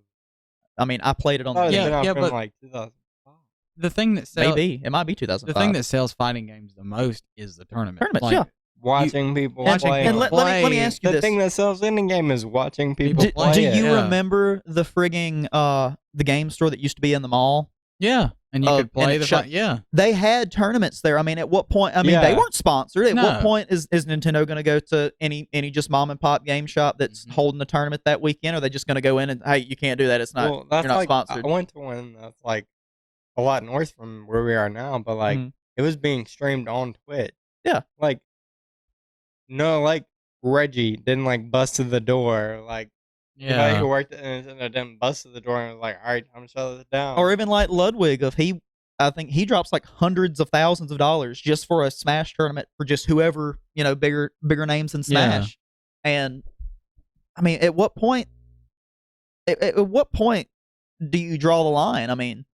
I mean, I played it on the but like 2005. The thing that sells, maybe it might be 2005. The thing that sells fighting games the most is the tournament. Tournaments, watching people play. And let me ask you this. The thing that sells any game is watching people play. Do you remember the frigging the game store that used to be in the mall? Yeah, and you could play They had tournaments there. I mean, at what point? I mean, they weren't sponsored. At what point is Nintendo going to go to any just mom and pop game shop that's holding a tournament that weekend? Or are they just going to go in and, hey, you can't do that? It's not. You're not sponsored. I went to one that's like a lot north from where we are now, but like it was being streamed on Twitch. Yeah, like no, like Reggie didn't like bust to the door. Like anybody Yeah. who worked at Nintendo didn't bust to the door and was like, all right, I'm gonna shut this down. Or even like Ludwig, I think he drops like hundreds of thousands of dollars just for a Smash tournament for just whoever, bigger names in Smash. And I mean, at what point? At what point do you draw the line? I mean,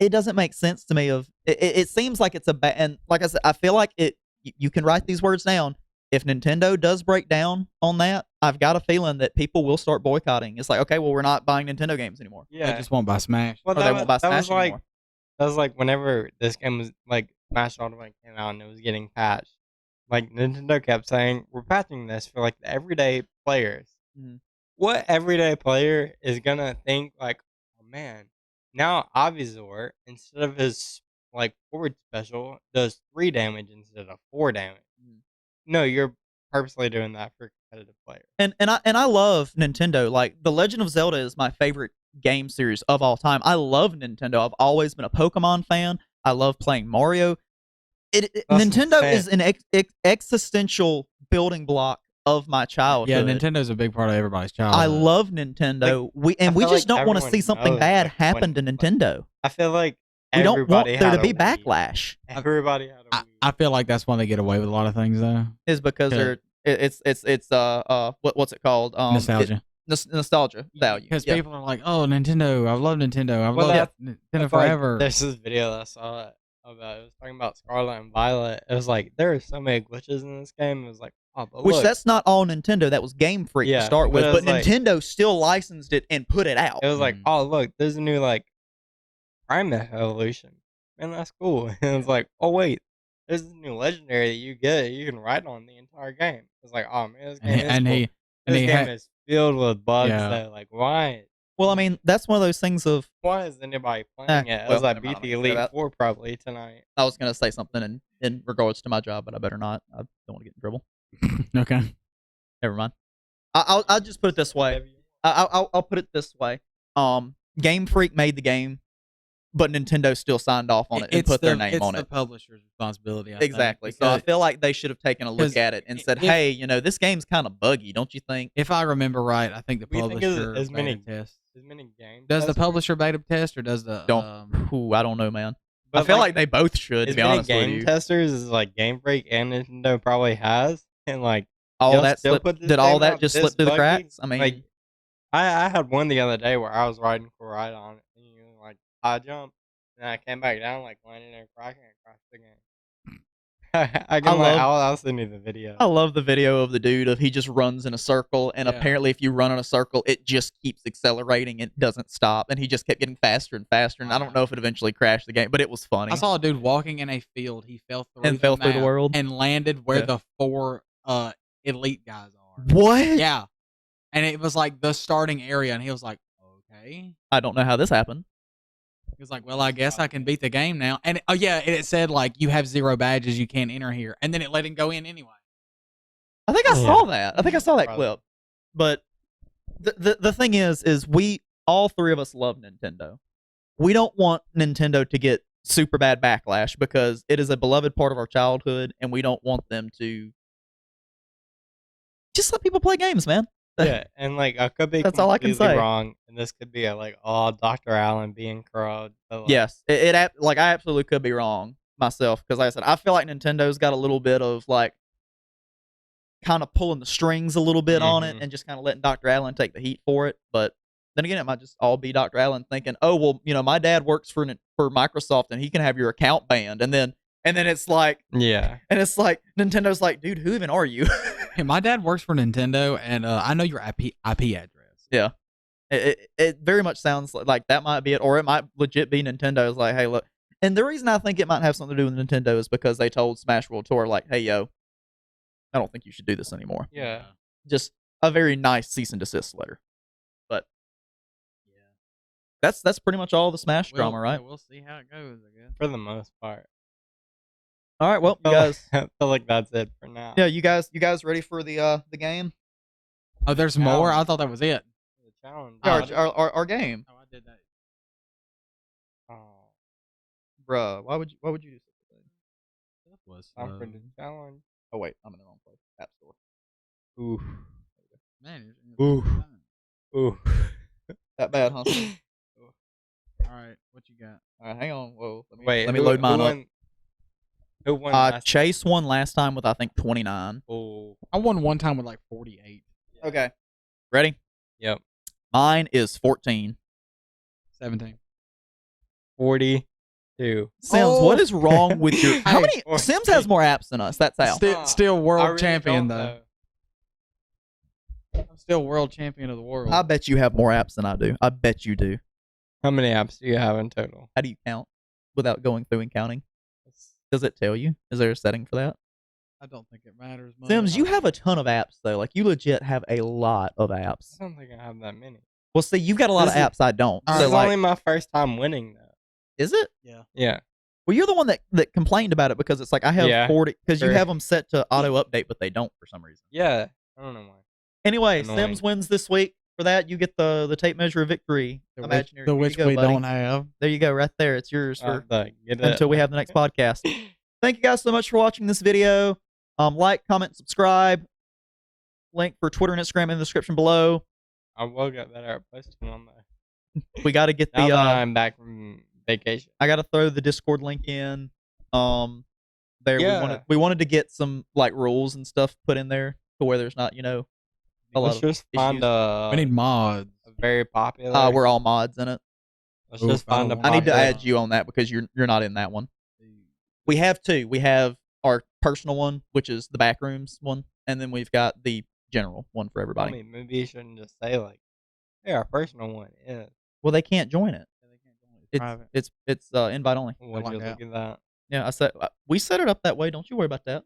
it doesn't make sense to me. It seems like it's a bad, and like I said, I feel like it. You can write these words down. If Nintendo does break down on that, I've got a feeling that people will start boycotting. It's like, okay, well, we're not buying Nintendo games anymore. They just won't buy Smash. Well, Or they won't buy Smash anymore. That was like whenever this game was like Smash Ultimate came out and it was getting patched. Like Nintendo kept saying, we're patching this for like the everyday players. Mhm. What everyday player is gonna think like, oh man, now Avizor instead of his like forward special does 3 damage instead of 4 damage. No, you're purposely doing that for competitive players. And I love Nintendo. Like The Legend of Zelda is my favorite game series of all time. I love Nintendo. I've always been a Pokemon fan. I love playing Mario. Nintendo is an existential building block of my childhood. Yeah, Nintendo's a big part of everybody's childhood. I love Nintendo. We just don't want to see something bad happen to Nintendo. I feel like we don't want there to be backlash. Everybody had a Wii. I feel like that's why they get away with a lot of things, though. Is because it's what's it called? Nostalgia. Nostalgia value. Because people are like, oh, Nintendo. I love Nintendo. I've loved Nintendo forever. Like, there's this video that I saw about it was talking about Scarlet and Violet. It was like there are so many glitches in this game. It was like, oh, but which look. that's not all Nintendo. That was Game Freak to start with, but Nintendo still licensed it and put it out. It was like, oh look, there's a new like Primate evolution. Man, that's cool. And it's like, oh wait, there's this new legendary that you get. You can ride on the entire game. It's like, oh man, this game is filled with bugs. Yeah. Like, why? Well, I mean, that's one of those things of why is anybody playing it? As I beat the Elite Four probably tonight. I was gonna say something in regards to my job, but I better not. I don't want to get in trouble. Okay, never mind. I'll just put it this way. I'll put it this way. Game Freak made the game, but Nintendo still signed off on it and put their name on it. It's the publisher's responsibility. Exactly. So I feel like they should have taken a look at it and said, "Hey, this game's kind of buggy, don't you think?" If I remember right, I think the publisher as many tests. As many games. Does the publisher beta test or does the I don't know, man. I feel like they both should. To be honest with you, game testers is like Game Freak and Nintendo probably has, and like all that did all that just slip through the cracks? I mean, like, I had one the other day where I was riding for a ride on it, and like high jump, and I came back down like landing there cracking and crashed the game. I'll send you the video. I love the video of the dude he just runs in a circle, and apparently if you run in a circle, it just keeps accelerating and doesn't stop, and he just kept getting faster and faster, and I don't know if it eventually crashed the game, but it was funny. I saw a dude walking in a field. He fell through the world and landed where the 4 elite guys are. What? Yeah, and it was like the starting area, and he was like, okay. I don't know how this happened. He was like, well, I guess I can beat the game now. And it said like you have 0 badges, you can't enter here, and then it let him go in anyway. I think I saw that. I think I saw that clip. But the thing is we all three of us love Nintendo. We don't want Nintendo to get super bad backlash because it is a beloved part of our childhood, and we don't want them to just let people play games, man. Yeah, and like I could be that's all I can say. Wrong, and this could be Dr. Allen being corralled. Yes, I absolutely could be wrong myself because, like I said, I feel like Nintendo's got a little bit of like kind of pulling the strings a little bit on it and just kind of letting Dr. Allen take the heat for it. But then again, it might just all be Dr. Allen thinking, oh well, my dad works for Microsoft and he can have your account banned, and then it's like, yeah, and it's like Nintendo's like, dude, who even are you? Hey, my dad works for Nintendo, and I know your IP address. Yeah, it very much sounds like that might be it, or it might legit be Nintendo's like, hey, look. And the reason I think it might have something to do with Nintendo is because they told Smash World Tour like, hey, yo, I don't think you should do this anymore. Yeah, just a very nice cease and desist letter. But yeah, that's pretty much all the Smash drama, right? Yeah, we'll see how it goes, I guess. For the most part. All right, well, you guys. I feel like that's it for now. Yeah, you guys ready for the game? Oh, there's more. I thought that was it. The challenge. Yeah, our game. Oh, I did that. Oh, bruh, why would you do such a thing? That was time for the challenge. Oh wait, I'm in the wrong place. App Store. Ooh. Man, Ooh. Ooh. That bad, huh? All right, what you got? All right, hang on. Whoa, Wait, let me load mine up. Who won last Chase won last time with I think 29. Oh. I won one time with like 48. Okay, ready? Yep. Mine is 14. 17. 42. Sims, what is wrong with your? How Hey, many? Sims has more apps than us. That's how. Still world I really champion don't though. know. I'm still world champion of the world. I bet you have more apps than I do. I bet you do. How many apps do you have in total? How do you count without going through and counting? Does it tell you? Is there a setting for that? I don't think it matters much. Sims, you have a ton of apps though. Like you legit have a lot of apps. I don't think I have that many. Well, see, you've got a lot of This is- apps I don't. This So is like, only my first time winning, though. is it? Yeah. Yeah. Well, you're the one that complained about it because it's like I have Yeah, 40 because you sure. have them set to auto update, but they don't for some reason. Yeah. I don't know why. Anyway, Annoying. Sims wins this week. For that, you get the tape measure of victory. Imaginary. The Here you which go, we buddy. don't have. There you go, right there. It's yours for Get it. until we have the next podcast. Thank you guys so much for watching this video. Like, comment, subscribe. Link for Twitter and Instagram in the description below. I will get better at posting on there. We got to get Now the. that I'm back from vacation. I got to throw the Discord link in. There Yeah. we wanted to get some like rules and stuff put in there to where there's not a lot Let's of just find issues. We need mods. a very popular. We're all mods in it. Let's just I find a don't I need to popular- add you on that because you're not in that one. We have two. We have our personal one, which is the backrooms one, and then we've got the general one for I everybody. mean, maybe you shouldn't just say like, "Hey, our personal one is." Well, they can't join it. It's Private. it's invite only. Would like you that. look at that? Yeah, I said we set it up that way. Don't you worry about that.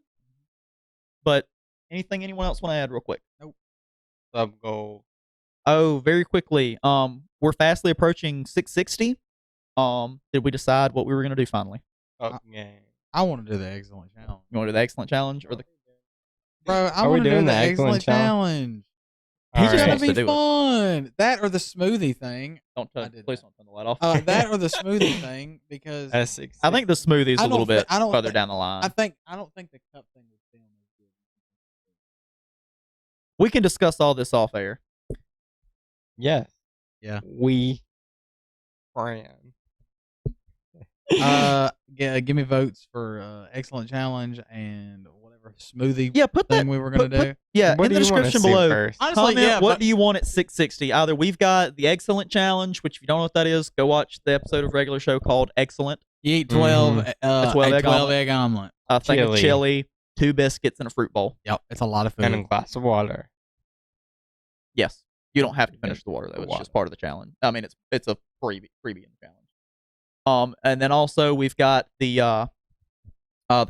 But anything anyone else want to add real quick? Sub goal. Oh, very quickly. We're fastly approaching 660. Did we decide what we were gonna do finally? Up game. I want to do the excellent challenge. You want to do the excellent challenge or the? Bro, I Are we want to do doing the the excellent excellent challenge. He just It's Alright. wants gonna to be do it. fun. That or the smoothie thing. Don't I touch. did Please that. don't turn the light off. That or the smoothie thing because That's 6. I think the smoothie's I a little don't thi- bit I don't further thi- down the line. I don't think the cup thing was filmed as good. We can discuss all this off air. Yes. Yeah. We. Fran. Give me votes for excellent challenge and whatever smoothie Yeah, put that. thing we were gonna do. Yeah, What in the do you wanna description see below. first? Honestly, Comment yeah, what but- do you want at 660? Either we've got the excellent challenge, which if you don't know what that is, go watch the episode of regular show called Excellent. You eat 12, A 12 egg 12 omelet. egg omelet. A thing of Chili. chili, 2 biscuits, and a fruit bowl. Yep, it's a lot of food. And a glass of water. Yes, you don't have to finish Yeah, the water though. the It's water. just part of the challenge. I mean, it's a freebie in the challenge. And then also we've got the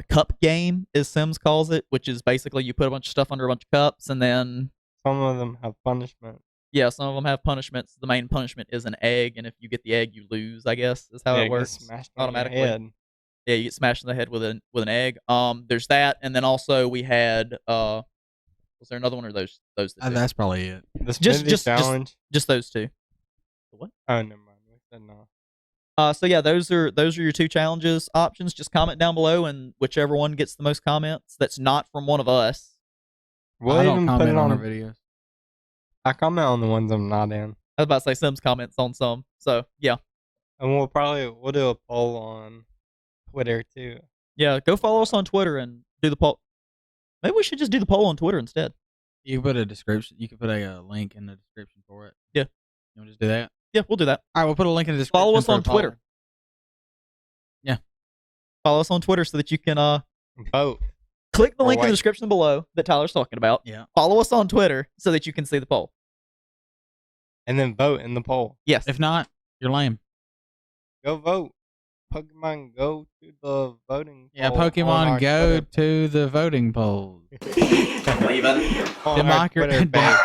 cup game, as Sims calls it, which is basically you put a bunch of stuff under a bunch of cups, and then Some of them have punishment. yeah, some of them have punishments. The main punishment is an egg, and if you get the egg, you lose. I guess is how Yeah, it get works. smashed on your automatically. head. Yeah, you get smashed in the head with an egg. There's that, and then also we had was there another one or those the two? That's probably it. The Just- smoothie just- challenge. Just those two. What? Oh, never mind. We said no. So yeah, those are your two challenges options. Just comment down below, and whichever one gets the most comments that's not from one of us. We'll I don't even put comment it on on our videos. I comment on the ones I'm not in. I was about to say Sims comments on some. So yeah, And we'll do a poll on Twitter too. yeah. Go follow us on Twitter and do the poll. Maybe we should just do the poll on Twitter instead. You can put a description. You can put a link in the description for it. Yeah. You want to just do that? Yeah, we'll do that. All right, we'll put a link in the description. Follow us for on a poll. Twitter. Yeah. Follow us on Twitter so that you can Vote. click the Or link in the wait. description below that Tyler's talking about. Yeah. Follow us on Twitter so that you can see the poll. And then vote in the poll. Yes. If not, you're lame. Go vote. Pokemon go to the voting Yeah, poll on Pokemon our go Twitter to the voting polls. on our Democracy- Twitter page.